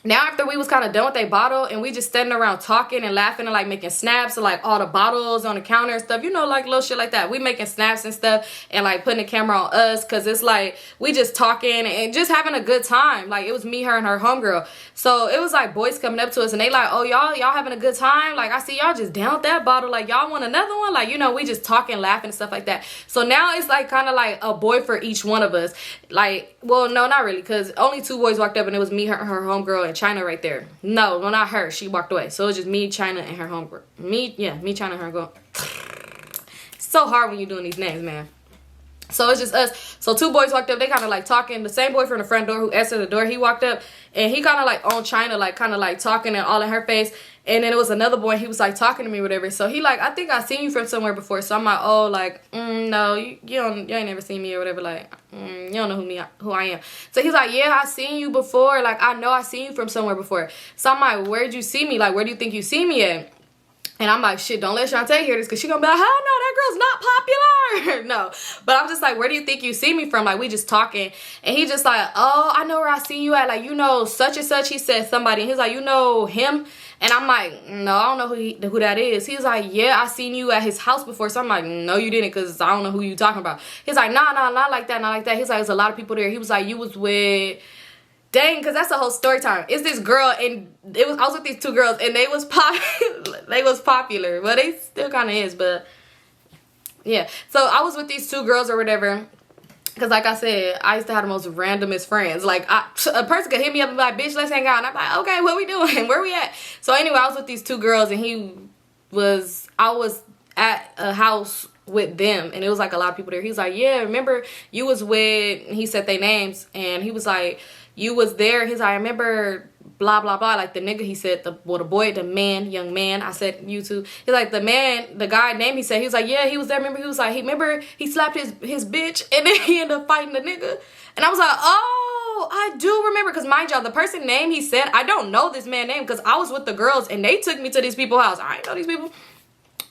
now after we was kind of done with a bottle and we just standing around talking and laughing and, like, making snaps of, like, all the bottles on the counter and stuff, you know, like, little shit like that. We making snaps and stuff and, like, putting the camera on us because it's like we just talking and just having a good time. Like, it was me, her, and her homegirl. So it was like boys coming up to us and they like, oh, y'all having a good time? Like, I see y'all just down with that bottle. Like, y'all want another one? Like, you know, we just talking, laughing and stuff like that. So now it's like kind of like a boy for each one of us. Like, well, no, not really, because only 2 boys walked up and it was me, her homegirl, and China right there. No, well, not her. She walked away. So it was just me, China, and her homegirl. Me, China, and her girl. It's so hard when you're doing these names, man. So it's just us. So 2 boys walked up. They kind of like talking. The same boy from the front door who answered the door, he walked up. And he kind of like on China, like kind of like talking and all in her face. And then it was another boy. He was like talking to me, whatever. So he like, I think I seen you from somewhere before. So I'm like, oh, like, no, you ain't never seen me or whatever. Like, you don't know who I am. So he's like, yeah, I seen you before. Like, I know I seen you from somewhere before. So I'm like, where'd you see me? Like, where do you think you see me at? And I'm like, shit, don't let Shantae hear this, because she gonna be like, hell no, that girl's not popular. No. But I'm just like, where do you think you see me from? Like, we just talking. And he just like, oh, I know where I seen you at. Like, you know, such and such. He said somebody. And he's like, you know him? And I'm like, no, I don't know who that is. He was like, yeah, I seen you at his house before. So I'm like, no, you didn't, because I don't know who you talking about. He's like, nah, not like that, not like that. He's like, there's a lot of people there. He was like, you was with... Dang, because that's the whole story time. It's this girl, and I was with these two girls, and they was popular. Well, they still kind of is, but yeah. So I was with these two girls or whatever, because like I said, I used to have the most randomest friends. Like, a person could hit me up and be like, bitch, let's hang out. And I'm like, okay, what we doing? Where we at? So anyway, I was with these two girls, and I was at a house with them, and it was like a lot of people there. He was like, yeah, remember you was with, he said their names, and he was like, you was there. He's like, I remember blah blah blah, like the nigga, he said, the boy, the man, young man. I said you two. He's like, the guy name, he said, he was like, yeah, he was there. Remember, he was like, he slapped his bitch, and then he ended up fighting the nigga. And I was like, oh, I do remember, because mind y'all, the person name he said, I don't know this man name, because I was with the girls and they took me to these people's house. I ain't know these people.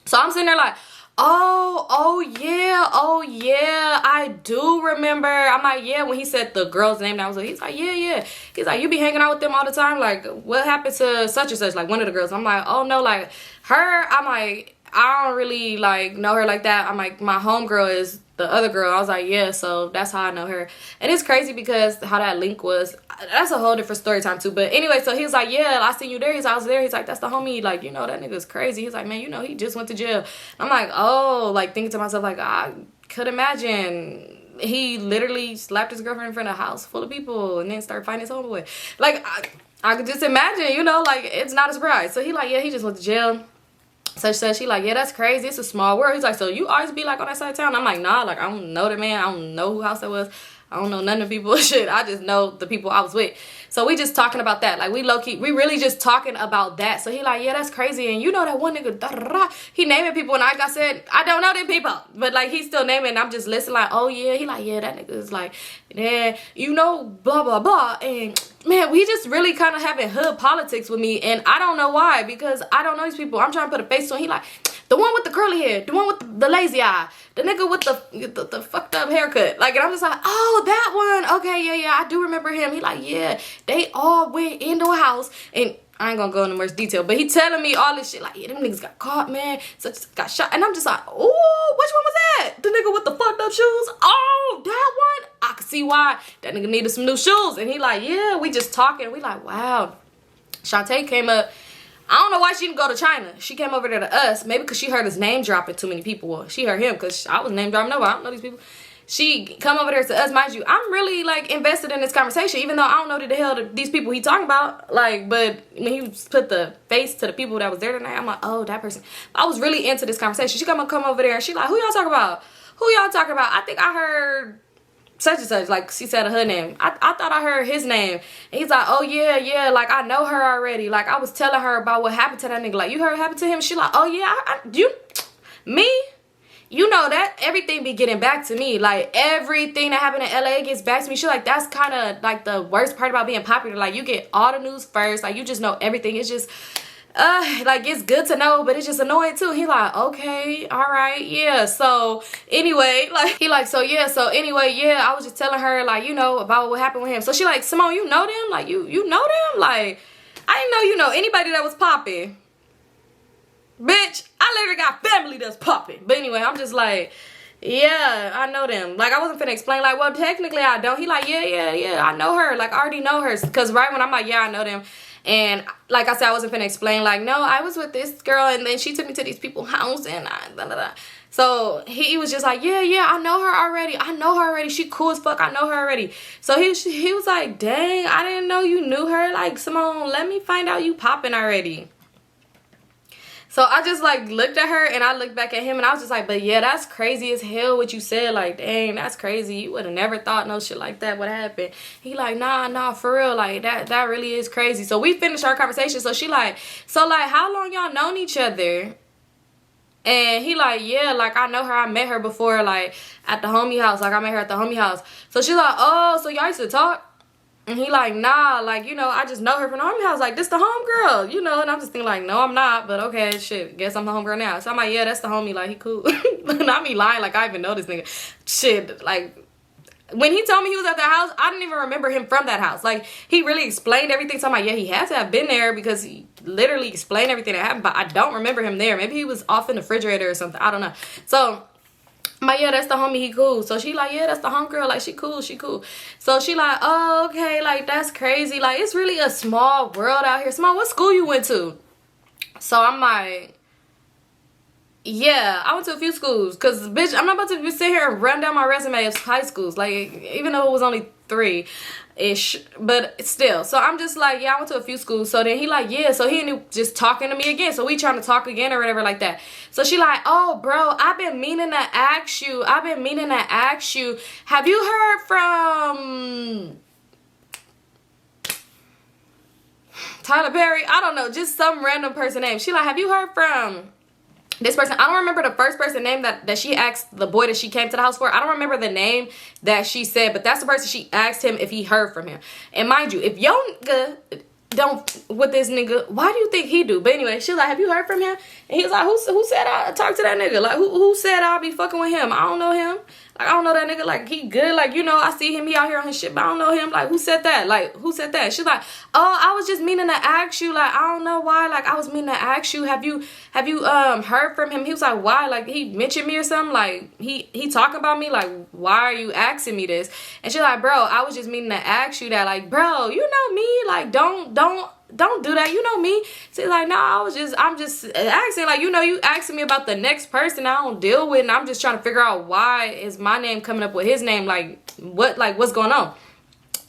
So I'm sitting there like, oh yeah, I do remember. I'm like, yeah, when he said the girl's name, he's like, yeah. He's like, you be hanging out with them all the time? Like, what happened to such and such? Like, one of the girls. I'm like, oh no, like her. I'm like, I don't really like know her like that. I'm like, my homegirl is the other girl. I was like, yeah, so that's how I know her. And it's crazy because how that link was, that's a whole different story time too. But anyway, so he was like, yeah, I seen you there. I was there. He's like, that's the homie. Like, you know, that nigga's crazy. He's like, man, you know, he just went to jail. I'm like, oh, like thinking to myself, like, I could imagine he literally slapped his girlfriend in front of a house full of people and then started fighting his homeboy. Like, I could just imagine, you know, like, it's not a surprise. So he like, yeah, he just went to jail. Such she like, yeah, that's crazy. It's a small world. He's like, so you always be like on that side of town? I'm like, nah, like I don't know the man. I don't know who house that was. I don't know none of the people. Shit, I just know the people I was with. So we just talking about that. Like, we low-key, we really just talking about that. So he like, yeah, that's crazy. And you know that one nigga, da, da, da. He naming people. And like I said, I don't know them people. But like, he's still naming. And I'm just listening like, oh yeah. He like, yeah, that nigga is like, yeah, you know, blah, blah, blah. And man, we just really kind of having hood politics with me. And I don't know why. Because I don't know these people. I'm trying to put a face on. He like, the one with the curly hair. The one with the lazy eye. The nigga with the fucked up haircut. Like, and I'm just like, oh, that one. Okay, yeah, I do remember him. He like, yeah, they all went into a house. And I ain't gonna go into much detail, but he telling me all this shit. Like, yeah, them niggas got caught, man. Such got shot. And I'm just like, ooh, which one was that? The nigga with the fucked up shoes? Oh, that one? I could see why. That nigga needed some new shoes. And he like, yeah, we just talking. We like, wow. Shantae came up. I don't know why she didn't go to China. She came over there to us. Maybe because she heard his name dropping too many people. Well, she heard him because I was name dropping nobody. I don't know these people. She come over there to us. Mind you, I'm really like invested in this conversation, even though I don't know who the hell these people he talking about. Like, but when he put the face to the people that was there tonight, I'm like, oh, that person. I was really into this conversation. She come over there and she like, who y'all talking about? Who y'all talking about? I think I heard such and such, like she said her name. I thought I heard his name. And he's like, oh yeah, like I know her already. Like I was telling her about what happened to that nigga. Like, you heard what happened to him? She like, oh yeah, me? You know that everything be getting back to me. Like everything that happened in LA gets back to me. She like, that's kind of like the worst part about being popular. Like you get all the news first. Like you just know everything. It's just like it's good to know, but it's just annoying too. He like, okay, all right, yeah. So anyway, like he like, so yeah, so anyway, yeah, I was just telling her like, you know, about what happened with him. So she like, Symone, you know them? Like you know them? Like I didn't know you know anybody that was popping. Bitch, I literally got family that's popping. But anyway, I'm just like, yeah, I know them. Like I wasn't finna explain like, well, technically I don't. He like, yeah, I know her. Like I already know her. Cause right when I'm like, yeah, I know them. And like I said, I wasn't finna explain like, no, I was with this girl and then she took me to these people's house and blah, blah, blah. So he was just like, yeah, I know her already. She cool as fuck. I know her already. So he was like, dang, I didn't know you knew her. Like, Symone, let me find out you popping already. So I just like looked at her and I looked back at him and I was just like, but yeah, that's crazy as hell what you said. Like, dang, that's crazy. You would have never thought no shit like that would happen. He like, nah, for real. Like that really is crazy. So we finished our conversation. So she like, so like how long y'all known each other? And he like, yeah, like I know her. I met her before, like at the homie house. Like I met her at the homie house. So she's like, oh, so y'all used to talk? And he like, nah, like, you know, I just know her from the homie house. Like, this the homegirl, you know. And I'm just thinking like, no, I'm not. But okay, shit, guess I'm the homegirl now. So I'm like, yeah, that's the homie. Like, he cool. Not me lying. Like, I even know this nigga. Shit, like, when he told me he was at that house, I didn't even remember him from that house. Like, he really explained everything. So I'm like, yeah, he had to have been there because he literally explained everything that happened. But I don't remember him there. Maybe he was off in the refrigerator or something. I don't know. So I'm like, yeah, that's the homie, he cool. So she like, yeah, that's the homegirl, like, she cool. So she like, oh, okay, like, that's crazy. Like, it's really a small world out here. Simone, what school you went to? So I'm like, yeah, I went to a few schools. Because, bitch, I'm not about to sit here and run down my resume of high schools. Like, even though it was only 3-ish. But still. So I'm just like, yeah, I went to a few schools. So then he like, yeah. So he ended up just talking to me again. So we trying to talk again or whatever like that. So she like, oh, bro, I've been meaning to ask you. Have you heard from Tyler Perry? I don't know. Just some random person name. She like, have you heard from this person? I don't remember the first person name that she asked the boy that she came to the house for. I don't remember the name that she said, but that's the person she asked him if he heard from him. And mind you, if your nigga don't with this nigga, why do you think he do? But anyway, she was like, have you heard from him? And he was like, who said I talk to that nigga? Like, who said I'll be fucking with him? I don't know him. Like, I don't know that nigga. Like, he good. Like, you know, I see him, he out here on his shit, but I don't know him. Like, who said that? Like, who said that? She's like, oh, I was just meaning to ask you. Like, I don't know why. Like, I was meaning to ask you, have you heard from him? He was like, why? Like, he mentioned me or something? Like, he talking about me? Like, why are you asking me this? And she's like, bro, I was just meaning to ask you that. Like, bro, you know me. Like, don't do that. You know me. She's like, no, I'm just asking. Like, you know, you asking me about the next person I don't deal with, and I'm just trying to figure out why is my name coming up with his name. Like, what's going on?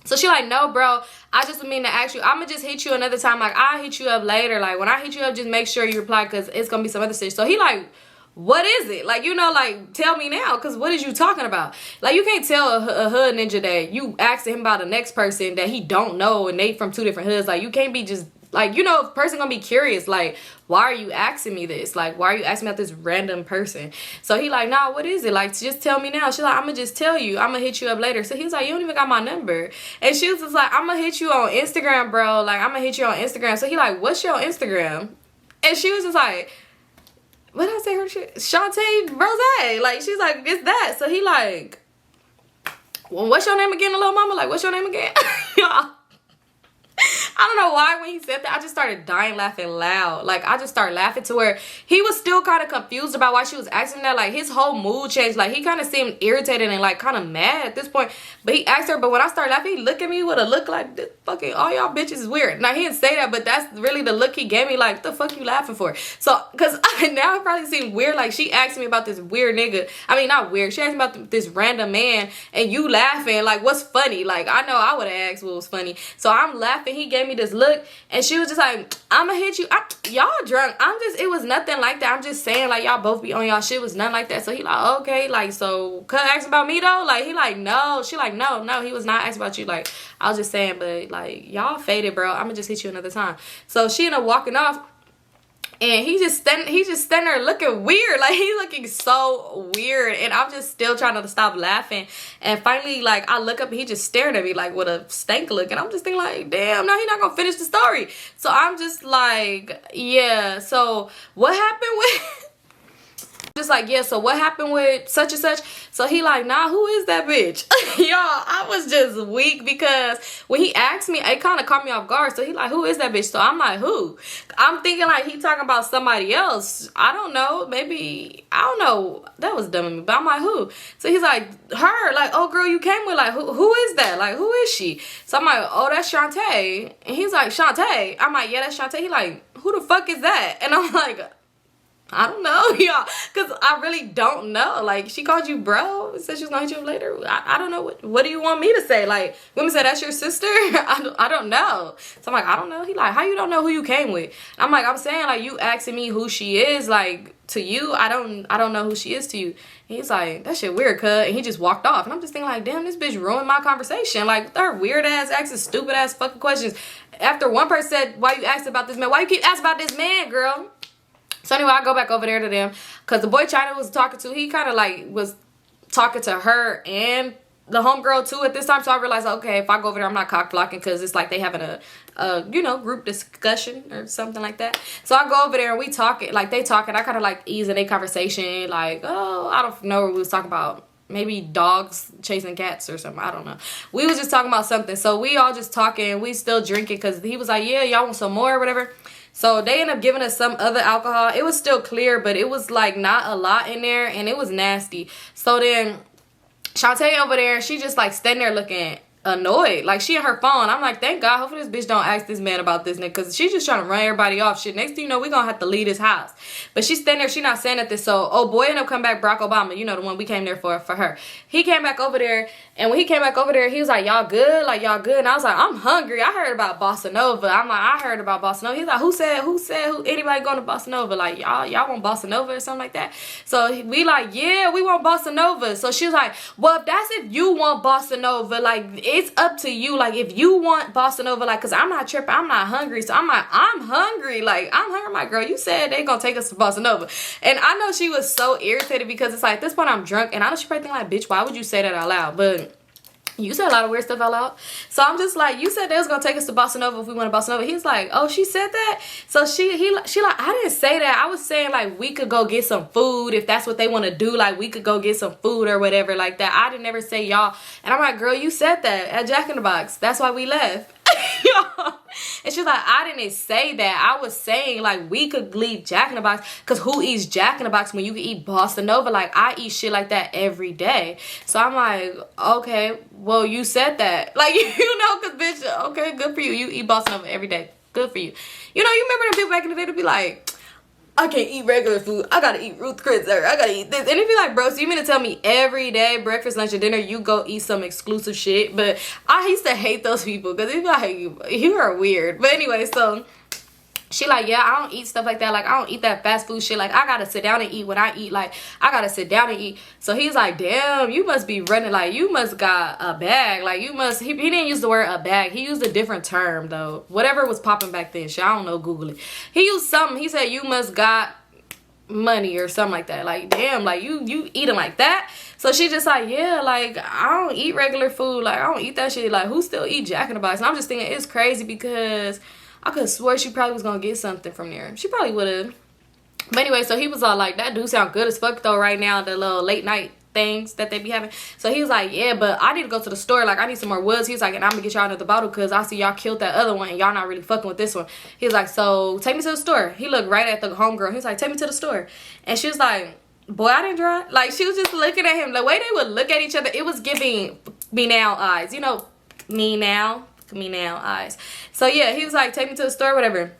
So she like, no, bro, I just mean to ask you. I'ma just hit you another time. Like, I'll hit you up later. Like, when I hit you up, just make sure you reply, because it's gonna be some other shit. So he like, what is it? Like, you know, like, tell me now, because what is you talking about? Like, you can't tell a hood ninja that you asking him about the next person that he don't know and they from 2 different hoods. Like, you can't be just, like, you know, a person gonna be curious, like, why are you asking me this? Like, why are you asking me about this random person? So he like, nah, what is it? Like, just tell me now. She's like, I'm gonna just tell you. I'm gonna hit you up later. So he was like, you don't even got my number. And she was just like, I'm gonna hit you on Instagram, bro. Like, I'm gonna hit you on Instagram. So he like, what's your Instagram? And she was just like, what did I say her shit? Shantae Rose. Like, she's like, it's that. So he like, well, what's your name again, little mama? Like, what's your name again? Y'all. I don't know why when he said that, I just started dying laughing loud. Like, I just started laughing to where he was still kind of confused about why she was asking that. Like, his whole mood changed. Like, he kind of seemed irritated and, like, kind of mad at this point. But he asked her, but when I started laughing, he looked at me with a look like, this fucking, all y'all bitches is weird. Now, he didn't say that, but that's really the look he gave me. Like, what the fuck you laughing for? So, because now it probably seemed weird. Like, she asked me about this weird nigga. I mean, not weird. She asked me about this random man, and you laughing. Like, what's funny? Like, I know I would have asked what was funny. So, I'm laughing. He gave me this look, and she was just like, I'ma hit you. Y'all drunk. It was nothing like that. I'm just saying, like, y'all both be on y'all shit. It was nothing like that. So he like, okay, like, so could I ask about me though? Like, he like, no. She like, no, he was not asking about you. Like, I was just saying, but like, y'all faded, bro. I'ma just hit you another time. So she ended up walking off. And he just standing there looking weird. Like, he's looking so weird. And I'm just still trying to stop laughing. And finally, like, I look up and he just staring at me, like, with a stank look. And I'm just thinking, like, damn, now he's not going to finish the story. So I'm just like, yeah. So what happened with... Just like, yeah, so what happened with such and such? So he like, nah, who is that bitch? Y'all, I was just weak because when he asked me, it kind of caught me off guard. So he like, who is that bitch? So I'm like, who? I'm thinking like he talking about somebody else. I don't know. Maybe, I don't know. That was dumb of me. But I'm like, who? So he's like, her. Like, oh, girl, you came with. Like, who is that? Like, who is she? So I'm like, oh, that's Shantae. And he's like, Shantae? I'm like, yeah, that's Shantae. He like, who the fuck is that? And I'm like, I don't know, y'all, because I really don't know. Like, she called you bro, said she was gonna hit you up later. I don't know. What do you want me to say? Like, women say that's your sister? I don't know. So I'm like, I don't know. He like, how you don't know who you came with? I'm like, I'm saying, like, you asking me who she is, like, to you, I don't know who she is to you. And he's like, that shit weird, cuz. And he just walked off. And I'm just thinking, like, damn, this bitch ruined my conversation. Like, with her weird ass asking stupid ass fucking questions. After one person said, why you asked about this man? Why you keep asking about this man, girl? So anyway, I go back over there to them because the boy China was talking to, he kind of like was talking to her and the homegirl too at this time, so I realized, okay, if I go over there, I'm not cock blocking, because it's like they having a you know, group discussion or something like that. So I go over there and we talk, like they talking, I kind of like ease in a conversation, like, oh, I don't know what we was talking about. Maybe dogs chasing cats or something. I don't know. We was just talking about something. So we all just talking. We still drinking, because he was like, yeah, y'all want some more or whatever. So they ended up giving us some other alcohol. It was still clear, but it was like not a lot in there, and it was nasty. So then Shantae over there, she just like standing there looking annoyed, like she in her phone. I'm like, thank God, hopefully this bitch don't ask this man about this nigga, because she's just trying to run everybody off. Shit, next thing you know, we gonna have to leave this house. But she's standing there, she not saying nothing. So oh boy ended up coming back, Barack Obama, you know, the one we came there for her. He came back over there, and when he came back over there, he was like, y'all good? Like, y'all good? And I was like, I'm hungry. I heard about Bossa Nova. I'm like, I heard about Bossa Nova. He's like, who said anybody going to Bossa Nova? Like, y'all want Bossa Nova or something like that? So we like, yeah, we want Bossa Nova. So she's like, well, if you want Bossa Nova, like, it's up to you. Like, if you want Bossa Nova, like, because I'm not tripping, I'm not hungry. So I'm like, I'm hungry. Like, I'm hungry, my girl. You said they gonna take us to Bossa Nova. And I know she was so irritated, because it's like, at this point I'm drunk, and I know she probably think like, bitch, why would you say that out loud? But you said a lot of weird stuff out loud. So I'm just like, you said they was gonna take us to Bossa Nova if we went to Bossa Nova. He's like, oh, she said that? So she like, I didn't say that. I was saying like we could go get some food if that's what they want to do. Like we could go get some food or whatever like that. I didn't ever say y'all. And I'm like, girl, you said that at Jack in the Box. That's why we left. And she's like, I didn't say that. I was saying like we could leave Jack in the Box, because who eats Jack in the Box when you can eat Bossa Nova? Like, I eat shit like that every day. So I'm like, okay, well, you said that. Like, you know, because bitch, okay, good for you. You eat Bossa Nova every day. Good for you. You know, you remember the people back in the day to be like, I can't eat regular food. I gotta eat Ruth Chris, or I gotta eat this. And if you're like, bro, so you mean to tell me every day, breakfast, lunch, and dinner, you go eat some exclusive shit? But I used to hate those people, because they be like, you are weird. But anyway, so she like, yeah, I don't eat stuff like that. Like, I don't eat that fast food shit. Like, I gotta sit down and eat when I eat. Like, I gotta sit down and eat. So he's like, damn, you must be running. Like, you must got a bag. Like, you must, he didn't use the word a bag. He used a different term, though. Whatever was popping back then. Shit, I don't know, Google it. He used something. He said, you must got money or something like that. Like, damn, like, you eating like that? So she just like, yeah, like, I don't eat regular food. Like, I don't eat that shit. Like, who still eat Jack in the Box? And I'm just thinking, it's crazy, because I could swear she probably was gonna get something from there. She probably would have. But anyway, so he was all like, that do sound good as fuck though right now, the little late night things that they be having. So he was like, yeah, but I need to go to the store. Like, I need some more woods. He was like, and I'm gonna get y'all another bottle, because I see y'all killed that other one and y'all not really fucking with this one. He was like, so take me to the store. He looked right at the homegirl. He was like, take me to the store. And she was like, boy, I didn't drive. Like, she was just looking at him. The way they would look at each other, it was giving me now eyes. You know, me now eyes. So yeah, he was like, take me to the store, whatever.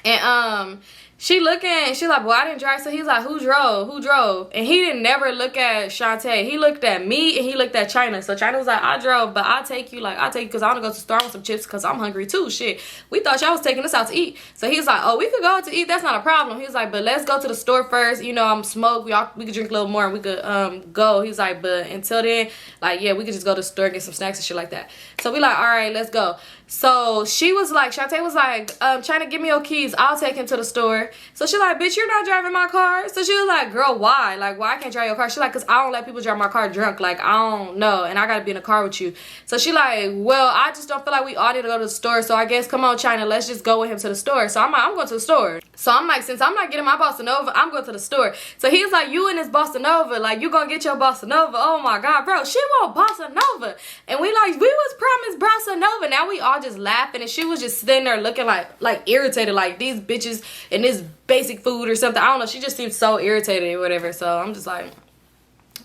And she looking, she's like, boy, I didn't drive. So he's like, who drove? And he didn't never look at Shantae. He looked at me, and he looked at China. So China was like, I drove, but I'll take you. Like, I'll take you, because I want to go to the store with some chips, because I'm hungry too. Shit, we thought y'all was taking us out to eat. So he's like, oh, we could go out to eat. That's not a problem. He was like, but let's go to the store first. You know, I'm smoked. We could drink a little more, and we could go. He's like, but until then, like, yeah, we could just go to the store and get some snacks and shit like that. So we like, all right, let's go. So she was like, Shantae was like, China, give me your keys. I'll take him to the store. So she like, bitch, you're not driving my car. So she was like, girl, why? Like, why I can't drive your car? She like, because I don't let people drive my car drunk. Like, I don't know. And I got to be in a car with you. So she like, well, I just don't feel like we all need to go to the store. So I guess, come on, China, let's just go with him to the store. So I'm like, I'm going to the store. So I'm like, since I'm not getting my Bossa Nova, I'm going to the store. So he was like, you and this Bossa Nova, like, you going to get your Bossa Nova. Oh my God, bro, she want Bossa Nova. And we like, we was promised Bossa Nova. Now we all just laughing, and she was just sitting there looking like irritated, like these bitches and this basic food or something. I don't know. She just seemed so irritated or whatever. So I'm just like,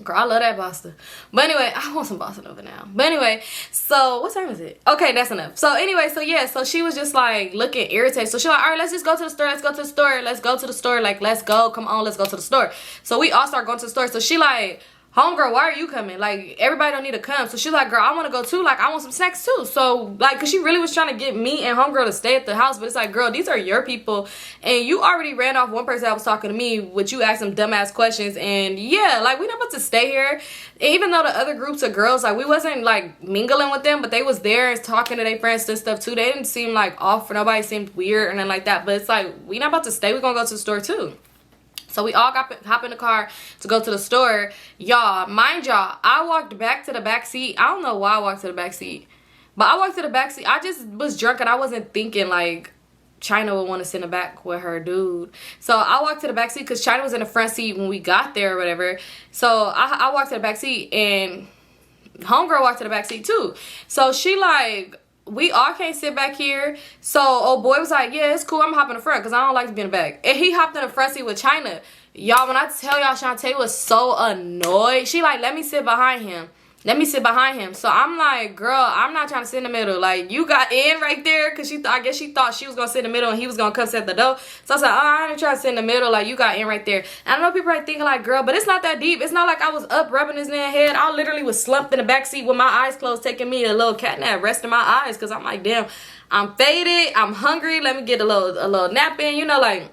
girl, I love that Bossa. But anyway, I want some Bossa Nova now. But anyway, so what time is it? Okay, that's enough. So anyway, so yeah, so she was just like looking irritated. So she like, all right, let's just go to the store. Let's go to the store. Let's go to the store. Like, let's go. Come on, let's go to the store. So we all start going to the store. So she like, homegirl, why are you coming? Like, everybody don't need to come. So she's like, girl, I want to go too. Like, I want some snacks too. So, like, because she really was trying to get me and homegirl to stay at the house. But it's like, girl, these are your people. And you already ran off one person that was talking to me, which you asked some dumbass questions. And yeah, like, we not about to stay here. And even though the other groups of girls, like, we wasn't, like, mingling with them. But they was there and talking to their friends and stuff too. They didn't seem, like, off. Nobody seemed weird or nothing like that. But it's like, we not about to stay. We gonna go to the store too. So we all hop in the car to go to the store. Y'all, mind y'all, I walked back to the back seat. I don't know why I walked to the back seat, but I walked to the back seat. I just was drunk and I wasn't thinking like China would want to sit in the back with her dude. So I walked to the back seat because China was in the front seat when we got there or whatever. So I walked to the back seat and homegirl walked to the back seat too. So she like, we all can't sit back here. So old boy was like, yeah, it's cool, I'm hopping in the front because I don't like to be in the back. And he hopped in the front seat with China. Y'all, when I tell y'all, Shantae was so annoyed. She like, let me sit behind him. Let me sit behind him. So I'm like, girl, I'm not trying to sit in the middle. Like, you got in right there because I guess she thought she was going to sit in the middle and he was going to come sit at the door. So I said, oh, I ain't trying to sit in the middle. Like, you got in right there. And I know people are thinking like, girl, but it's not that deep. It's not like I was up rubbing his man head. I literally was slumped in the back seat with my eyes closed, taking me a little cat nap, resting my eyes because I'm like, damn, I'm faded. I'm hungry. Let me get a little nap in, you know, like.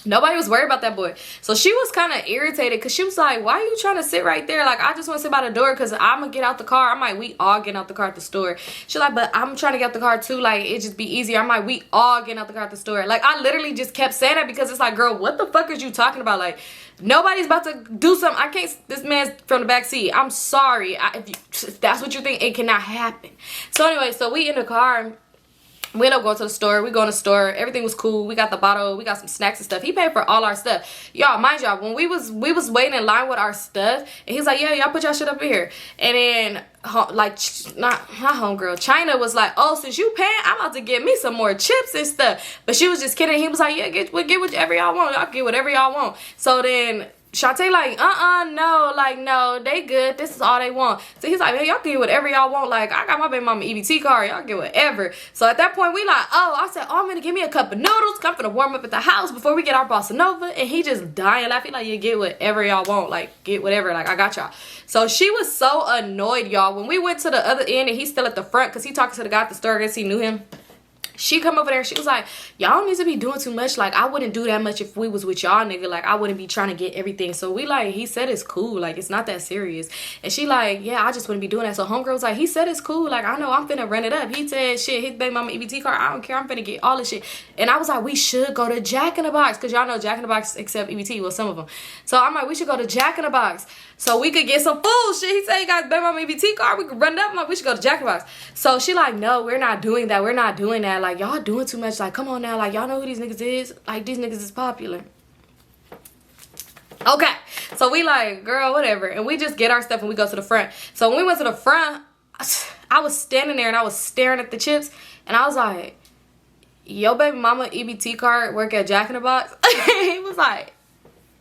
Nobody was worried about that boy. So she was kind of irritated because she was like, why are you trying to sit right there? Like, I just want to sit by the door because I'm going to get out the car. I'm like, we all getting out the car at the store. She's like, but I'm trying to get out the car too. Like, it just be easier. I'm like, we all getting out the car at the store. Like, I literally just kept saying that because it's like, girl, what the fuck is you talking about? Like, nobody's about to do something. I can't, this man's from the back seat. I'm sorry. If that's what you think, it cannot happen. So anyway, so we in the car. We ended up going to the store. We go in the store. Everything was cool. We got the bottle. We got some snacks and stuff. He paid for all our stuff. Y'all, mind y'all, when we was waiting in line with our stuff, and he's like, yeah, y'all put y'all shit up here. And then, like, not homegirl, China was like, oh, since you paying, I'm about to get me some more chips and stuff. But she was just kidding. He was like, yeah, get whatever y'all want. Y'all get whatever y'all want. So then Shantae like, no, like, no, they good. This is all they want. So he's like, man, y'all can get whatever y'all want. Like, I got my baby mama EBT card. Y'all get whatever. So at that point, we like, I said, I'm going to give me a cup of noodles. I'm going to warm up at the house before we get our bossa nova. And he just dying laughing like, you get whatever y'all want. Like, get whatever. Like, I got y'all. So she was so annoyed, y'all. When we went to the other end and he's still at the front because he talking to the guy at the store because he knew him. She come over there, she was like, y'all don't need to be doing too much. Like, I wouldn't do that much if we was with y'all, nigga. Like, I wouldn't be trying to get everything. So we like, he said it's cool. Like, it's not that serious. And she like, yeah, I just wouldn't be doing that. So homegirl was like, he said it's cool. Like, I know I'm finna run it up. He said, shit, his baby mama EBT card. I don't care. I'm finna get all this shit. And I was like, we should go to Jack in the Box. Because y'all know Jack in the Box accept EBT. Well, some of them. So I'm like, we should go to Jack in the Box. So we could get some food. Shit, he said he got baby mama EBT card. We could run it up. I'm like, we should go to Jack in the Box. So she like, no, we're not doing that. We're not doing that. Like, y'all doing too much. Like, come on now. Like, y'all know who these niggas is. Like, these niggas is popular. Okay. So we like, girl, whatever. And we just get our stuff and we go to the front. So when we went to the front, I was standing there and I was staring at the chips. And I was like, yo, baby mama EBT card work at Jack in the Box? He was like,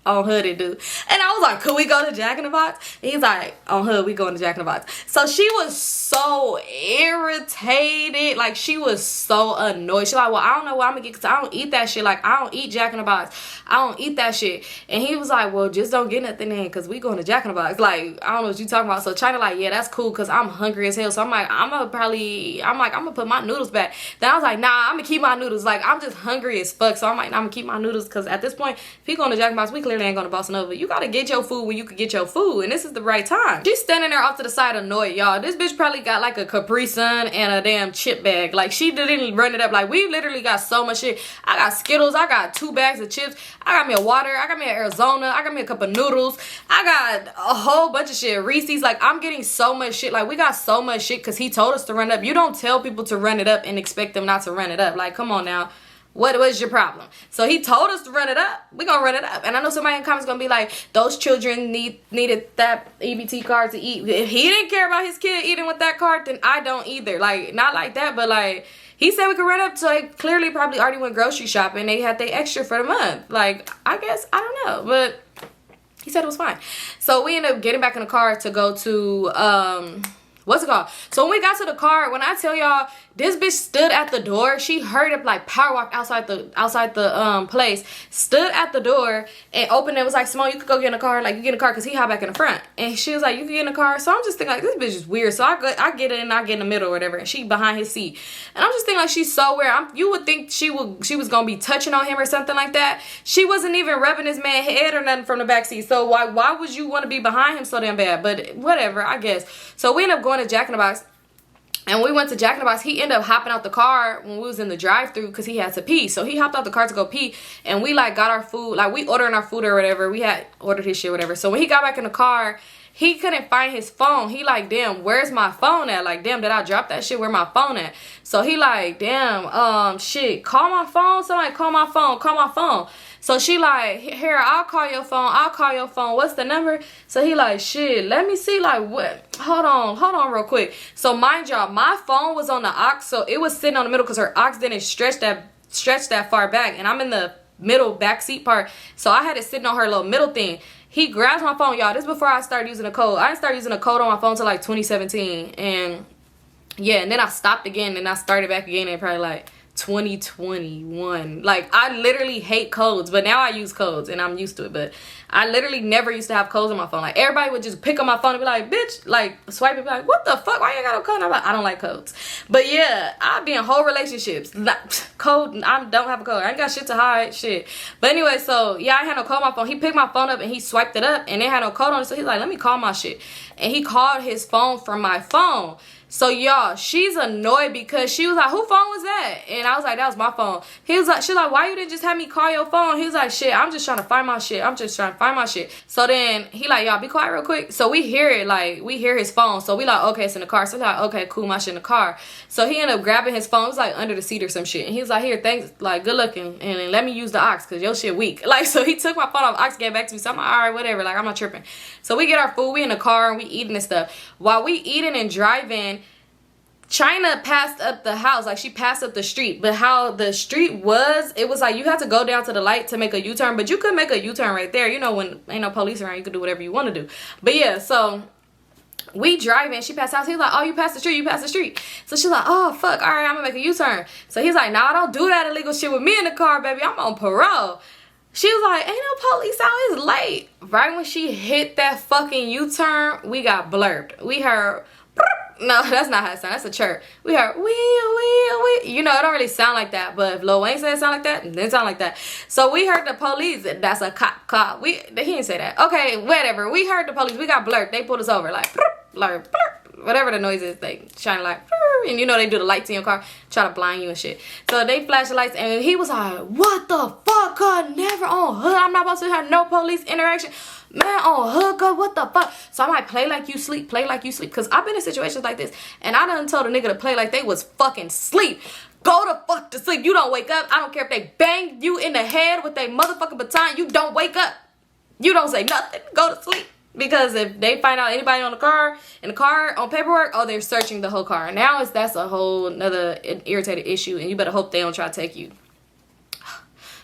on hood it do. And I was like, could we go to Jack in the Box? And he's like, on hood we going to Jack in the Box. So she was so irritated. Like, she was so annoyed. She's like, well, I don't know what I'm gonna get because I don't eat that shit. Like, I don't eat Jack in the Box. I don't eat that shit. And he was like, well, just don't get nothing in because we going to Jack in the Box. Like, I don't know what you talking about. So China like, yeah, that's cool because I'm hungry as hell. So I'm like, I'm gonna put my noodles back. Then I was like, nah, I'm gonna keep my noodles. Like, I'm just hungry as fuck. So I'm like, nah, I'm gonna keep my noodles because at this point, if he going to Jack in the Box, we clearly ain't going to Bossa Nova. You got to get your food when you can get your food. And this is the right time. She's standing there off to the side annoyed, y'all. This bitch probably got like a Capri Sun and a damn chip bag. Like, she didn't run it up. Like, we literally got so much shit. I got Skittles. I got 2 bags of chips. I got me a water. I got me an Arizona. I got me a cup of noodles. I got a whole bunch of shit. Reese's. Like, I'm getting so much shit. Like, we got so much shit because he told us to run it up. You don't tell people to run it up and expect them not to run it up. Like, come on now. What was your problem? So he told us to run it up. We gonna run it up. And I know somebody in the comments gonna be like, those children needed that EBT card to eat. If he didn't care about his kid eating with that card, then I don't either. Like, not like that, but like, he said we could run up. So they clearly probably already went grocery shopping. They had their extra for the month. Like, I guess, I don't know. But he said it was fine. So we ended up getting back in the car to go to, what's it called? So when we got to the car, when I tell y'all, this bitch stood at the door. She hurried up, like, power walked outside the place, stood at the door and opened it. Was like, Simone, you could go get in the car. Like, you get in the car because he hopped back in the front. And she was like, you can get in the car. So I'm just thinking, like, this bitch is weird. So I get in and I get in the middle or whatever. And she behind his seat. And I'm just thinking, like, she's so weird. You would think she was going to be touching on him or something like that. She wasn't even rubbing his man's head or nothing from the back seat. So why would you want to be behind him so damn bad? But whatever, I guess. So we end up going to Jack in the Box. And we went to Jack in the Box. He ended up hopping out the car when we was in the drive-thru because he had to pee. So he hopped out the car to go pee. And we like got our food. Like we ordering our food or whatever. We had ordered his shit or whatever. So when he got back in the car, he couldn't find his phone. He like, damn, where's my phone at? Like, damn, did I drop that shit? Where my phone at? So he like, damn, shit, call my phone. Somebody call my phone. Call my phone. So she like, here, I'll call your phone. I'll call your phone. What's the number? So he like, shit, let me see. Like, what? Hold on real quick. So mind y'all, my phone was on the aux. So it was sitting on the middle because her aux didn't stretch that far back. And I'm in the middle back seat part. So I had it sitting on her little middle thing. He grabs my phone, y'all. This is before I started using a code. I didn't start using a code on my phone till like 2017. And yeah, and then I stopped again and I started back again in probably like 2021. Like, I literally hate codes, but now I use codes and I'm used to it. But I literally never used to have codes on my phone. Like, everybody would just pick up my phone and be like, bitch, like, swipe it, be like, what the fuck? Why you got no code? And I'm like, I don't like codes. But yeah, I be in whole relationships. Code, I don't have a code. I ain't got shit to hide, shit. But anyway, so yeah, I had no code on my phone. He picked my phone up and he swiped it up and it had no code on it. So he's like, let me call my shit. And he called his phone from my phone. So y'all, she's annoyed because she was like, who phone was that? And I was like, that was my phone. She's like, why you didn't just have me call your phone? He was like, shit, I'm just trying to find my shit. I'm just trying to find my shit. So then he like, y'all, be quiet real quick. So we hear it, like, we hear his phone. So we like, okay, it's in the car. So we like, okay, cool, my shit in the car. So he ended up grabbing his phone. It was like under the seat or some shit. And he was like, here, thanks, like, good looking. And let me use the aux because your shit weak. Like, so he took my phone off aux, gave it back to me. So I'm like, all right, whatever. Like, I'm not tripping. So we get our food. We in the car and we eating and stuff. While we eating and driving, China passed up the house, like she passed up the street. But how the street was, it was like you had to go down to the light to make a U-turn. But you could make a U-turn right there. You know, when ain't no police around, you could do whatever you want to do. But yeah, so we driving, she passed the house. He's like, oh, you passed the street, you passed the street. So she's like, oh, fuck, all right, I'm gonna make a U-turn. So he's like, nah, don't do that illegal shit with me in the car, baby. I'm on parole. She was like, ain't no police out, it's late. Right when she hit that fucking U-turn, we got blurred. We heard, no, that's not how it sounds. That's a chirp. We heard, wee. You know, it don't really sound like that. But if Lil Wayne said it sound like that, it didn't sound like that. So we heard the police. That's a cop. He didn't say that. Okay, whatever. We heard the police. We got blurred. They pulled us over. Like, whatever the noise is. They shine like, and you know they do the lights in your car. Try to blind you and shit. So they flash the lights. And he was like, what the fuck? God, never on hood. I'm not supposed to have no police interaction. Man, on hood, God, what the fuck? So I'm like, play like you sleep. Because I've been in situations like this. And I done told a nigga to play like they was fucking sleep. Go the fuck to sleep. You don't wake up. I don't care if they bang you in the head with their motherfucking baton. You don't wake up. You don't say nothing. Go to sleep. Because if they find out anybody in the car on paperwork, oh, they're searching the whole car. And now that's a whole another irritated issue. And you better hope they don't try to take you.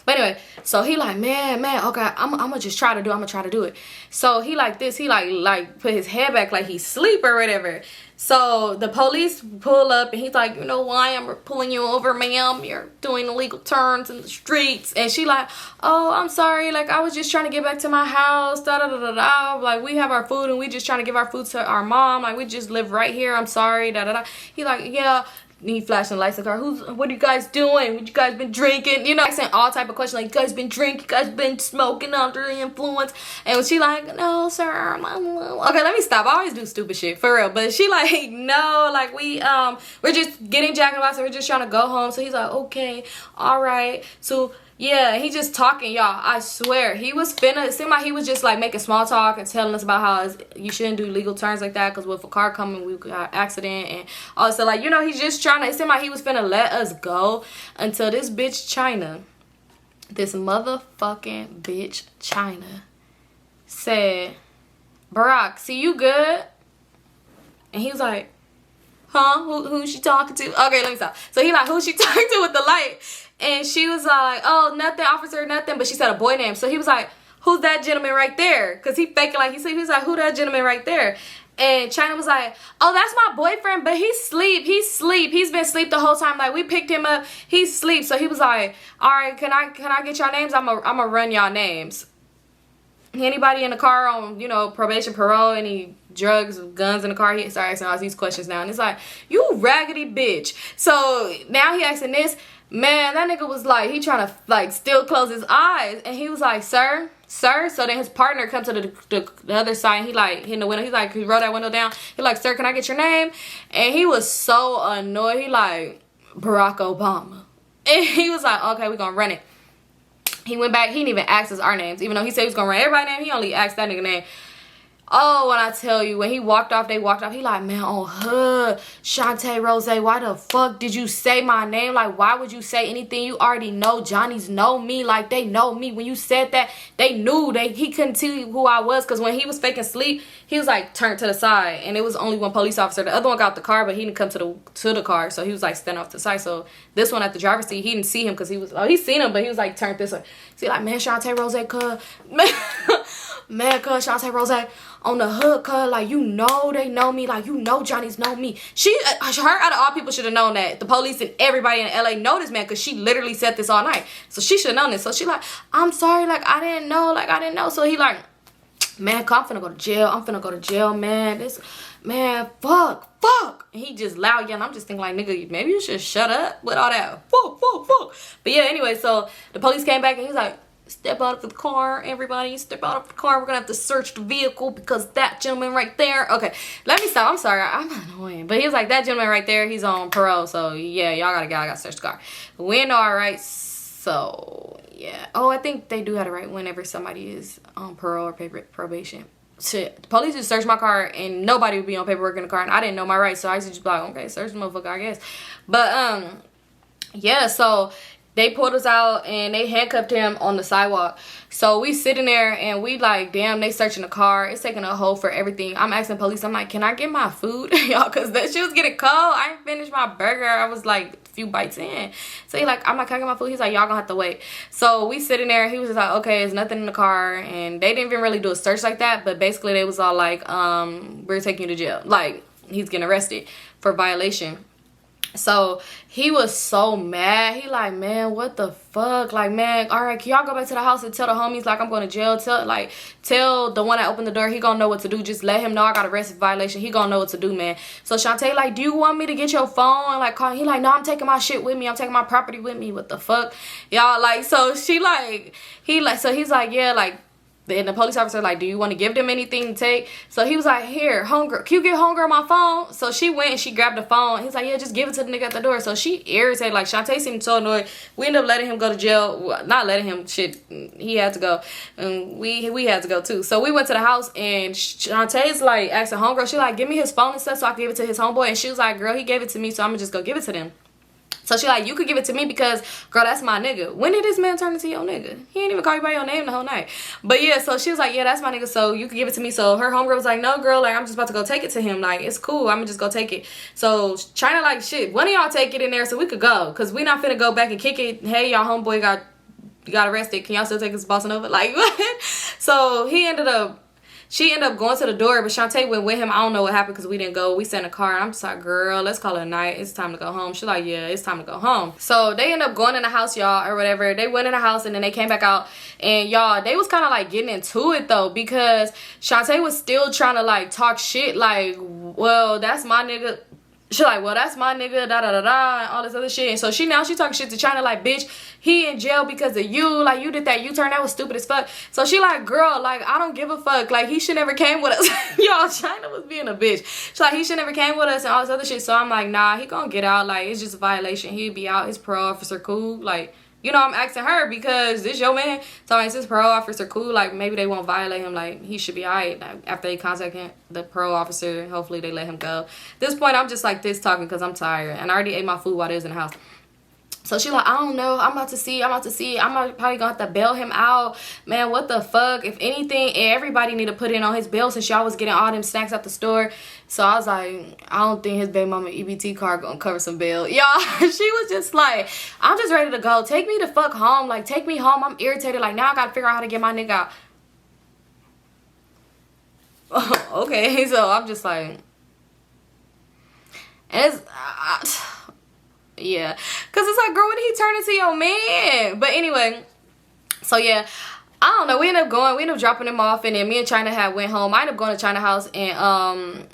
But anyway, so he like, man, okay, I'm gonna just try to do it. So he like this, he like put his head back like he's asleep or whatever. So the police pull up and he's like, you know why I'm pulling you over, ma'am? You're doing illegal turns in the streets. And she like, oh, I'm sorry. Like, I was just trying to get back to my house. Da-da-da-da-da. Like, we have our food and we just trying to give our food to our mom. Like, we just live right here. I'm sorry. Da-da-da. He like, yeah. He flashing lights in the car. What are you guys doing? What you guys been drinking? You know, asking all type of questions like, you guys been drinking? You guys been smoking under the influence? And she like, no, sir. Okay, let me stop. I always do stupid shit for real. But she like, no, like we're just getting Jack in the Box and we're just trying to go home. So he's like, okay, all right. So yeah, he just talking, y'all. I swear, he was finna. It seemed like he was just like making small talk and telling us about how you shouldn't do legal turns like that because if a car coming, we got an accident and also like, you know, he's just trying to. It seemed like he was finna let us go until this bitch China, this motherfucking bitch China, said, Barack, see you good? And he was like, huh? Who's she talking to? Okay, let me stop. So he like, who's she talking to with the light? And she was like, oh, nothing, officer, nothing. But she said a boy name. So he was like, who's that gentleman right there? Because he faking like he sleep. He was like, who that gentleman right there? And China was like, oh, that's my boyfriend, but he's asleep. He's asleep. He's been asleep the whole time. Like, we picked him up. He's asleep. So he was like, all right, can I get y'all names? I'm gonna run y'all names. Anybody in the car on, you know, probation, parole, any drugs, guns in the car? He started asking all these questions now. And it's like, you raggedy bitch. So now he asking this. Man, that nigga was like, he trying to like still close his eyes. And he was like, sir, sir. So then his partner comes to the other side, and he like hitting the window. He's like, he rolled that window down. He like, sir, can I get your name? And he was so annoyed. He like, Barack Obama. And he was like, okay, we're gonna run it. He went back. He didn't even ask us our names, even though he said he was gonna run everybody's name. He only asked that nigga name. Oh, when I tell you, when he walked off, they walked off. He like, man, on hood, Shantae Rose, why the fuck did you say my name? Like, why would you say anything? You already know Johnny's know me. Like, they know me. When you said that, they knew. He couldn't tell you who I was. Because when he was faking sleep, he was like turned to the side. And it was only one police officer. The other one got the car, but he didn't come to the car. So he was like standing off to the side. So this one at the driver's seat, he didn't see him because he was, he seen him, but he was like turned this way. See, like, man, Shantae Rose, cuz. Man, cuz, Shantae Rose on the hood, cuz, like, you know they know me. Like, you know Johnny's know me. Her out of all people should have known that. The police and everybody in LA know this man because she literally said this all night. So she should have known this. So she like, I'm sorry, like, I didn't know. So he like, man, I'm finna go to jail. I'm finna go to jail, man. Man, fuck. And he just loud yelling. I'm just thinking like, nigga, maybe you should shut up with all that. Fuck. But yeah, anyway, so the police came back and he's like, step out of the car, everybody. Step out of the car. We're gonna have to search the vehicle because that gentleman right there. Okay, let me stop. I'm sorry. I'm annoying. But he was like, that gentleman right there, he's on parole. So yeah, y'all gotta search the car. We know our rights. So yeah. Oh, I think they do have a right whenever somebody is on parole or probation. Shit, the police just searched my car and nobody would be on paperwork in the car, and I didn't know my rights, so I used to just be like, okay, search the motherfucker, I guess. But yeah, so they pulled us out and they handcuffed him on the sidewalk. So we sitting there and we like, damn, they searching the car. It's taking a hold for everything. I'm asking police, I'm like, can I get my food? Y'all, because that shit was getting cold. I didn't finish my burger. I was like a few bites in. So he like, I'm like, can I get my food? He's like, y'all gonna have to wait. So we sitting there. He was just like, okay, there's nothing in the car. And they didn't even really do a search like that. But basically they was all like, we're taking you to jail. Like, he's getting arrested for violation. So he was so mad. He like, man, what the fuck? Like, man, all right, can y'all go back to the house and tell the homies like I'm going to jail? Tell the one that opened the door, he gonna know what to do. Just let him know I got arrested for violation. He gonna know what to do, man. So Shantae like, do you want me to get your phone and like call? He like, no, I'm taking my shit with me. I'm taking my property with me. What the fuck, y'all? Like, so she like, so he's like, yeah, like. And the police officer like, do you want to give them anything to take? So he was like, here, homegirl, can you get homegirl my phone? So she went and she grabbed the phone. He's like, yeah, just give it to the nigga at the door. So she irritated. Like, Shantae seemed so annoyed. We ended up letting him go to jail. Well, not letting him, shit. He had to go. And we had to go too. So we went to the house and Shantae's like asking homegirl. She like, give me his phone and stuff so I can give it to his homeboy. And she was like, girl, he gave it to me, so I'm gonna just go give it to them. So she like, you could give it to me because, girl, that's my nigga. When did this man turn into your nigga? He ain't even call you by your name the whole night. But yeah, so she was like, yeah, that's my nigga, so you could give it to me. So her homegirl was like, no, girl, like, I'm just about to go take it to him. Like, it's cool. I'm gonna just go take it. So China like, shit, one of y'all take it in there so we could go. Because we not finna go back and kick it. Hey, y'all homeboy got arrested. Can y'all still take his bossing over? Like, what? So she ended up going to the door, but Shantae went with him. I don't know what happened because we didn't go. We sat in the car, and I'm just like, girl, let's call it a night. It's time to go home. She's like, yeah, it's time to go home. So they ended up going in the house, y'all, or whatever. They went in the house, and then they came back out. And, y'all, they was kind of, like, getting into it, though, because Shantae was still trying to, like, talk shit. Like, well, that's my nigga. She like, well, that's my nigga, da-da-da-da, and all this other shit. And so she talking shit to China like, bitch, he in jail because of you. Like, you did that U-turn. That was stupid as fuck. So she like, girl, like, I don't give a fuck. Like, he should never came with us. Y'all, China was being a bitch. She's like, he should never came with us and all this other shit. So I'm like, nah, he gonna get out. Like, it's just a violation. He'd be out. His parole officer cool. Like, you know, I'm asking her because this your man. So it's his parole officer cool. Like, maybe they won't violate him. Like, he should be all right. Like, after they contact him, the parole officer, hopefully they let him go. At this point, I'm just like this talking because I'm tired. And I already ate my food while they was in the house. So she like, I don't know. I'm about to see. I'm probably gonna have to bail him out. Man, what the fuck? If anything, everybody need to put in on his bail since y'all was getting all them snacks at the store. So I was like, I don't think his baby mama EBT card gonna cover some bail. Y'all, she was just like, I'm just ready to go. Take me the fuck home. Like, take me home. I'm irritated. Like, now I gotta figure out how to get my nigga out. Okay, so I'm just like, and it's... yeah, because it's like, girl, when did he turn into your man? But anyway, so yeah, I don't know, we ended up dropping him off, and then me and China had went home. I ended up going to China's house, and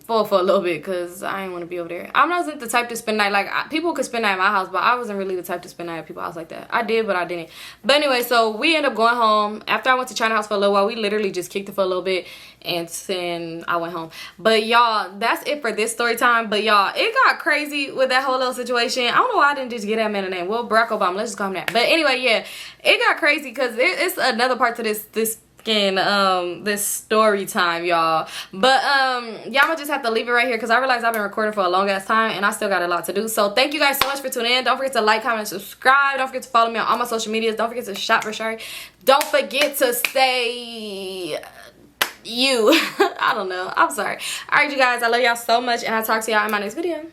for a little bit, because I didn't want to be over there. I wasn't the type to spend night. Like, people could spend night at my house, but I wasn't really the type to spend night at people's house like that. I did, but I didn't. But anyway, so we ended up going home. After I went to China House for a little while, we literally just kicked it for a little bit, and then I went home. But y'all, that's it for this story time. But y'all, it got crazy with that whole little situation. I don't know why I didn't just get that man a name. Well, Barack Obama, let's just call him that. But anyway, yeah, it got crazy, because it's another part to this story time, y'all. But y'all gonna just have to leave it right here, because I realize I've been recording for a long ass time and I still got a lot to do. So thank you guys so much for tuning in. Don't forget to like, comment, and subscribe. Don't forget to follow me on all my social medias. Don't forget to shop for Shari. Don't forget to stay you. I don't know, I'm sorry. All right, you guys, I love y'all so much, and I'll talk to y'all in my next video.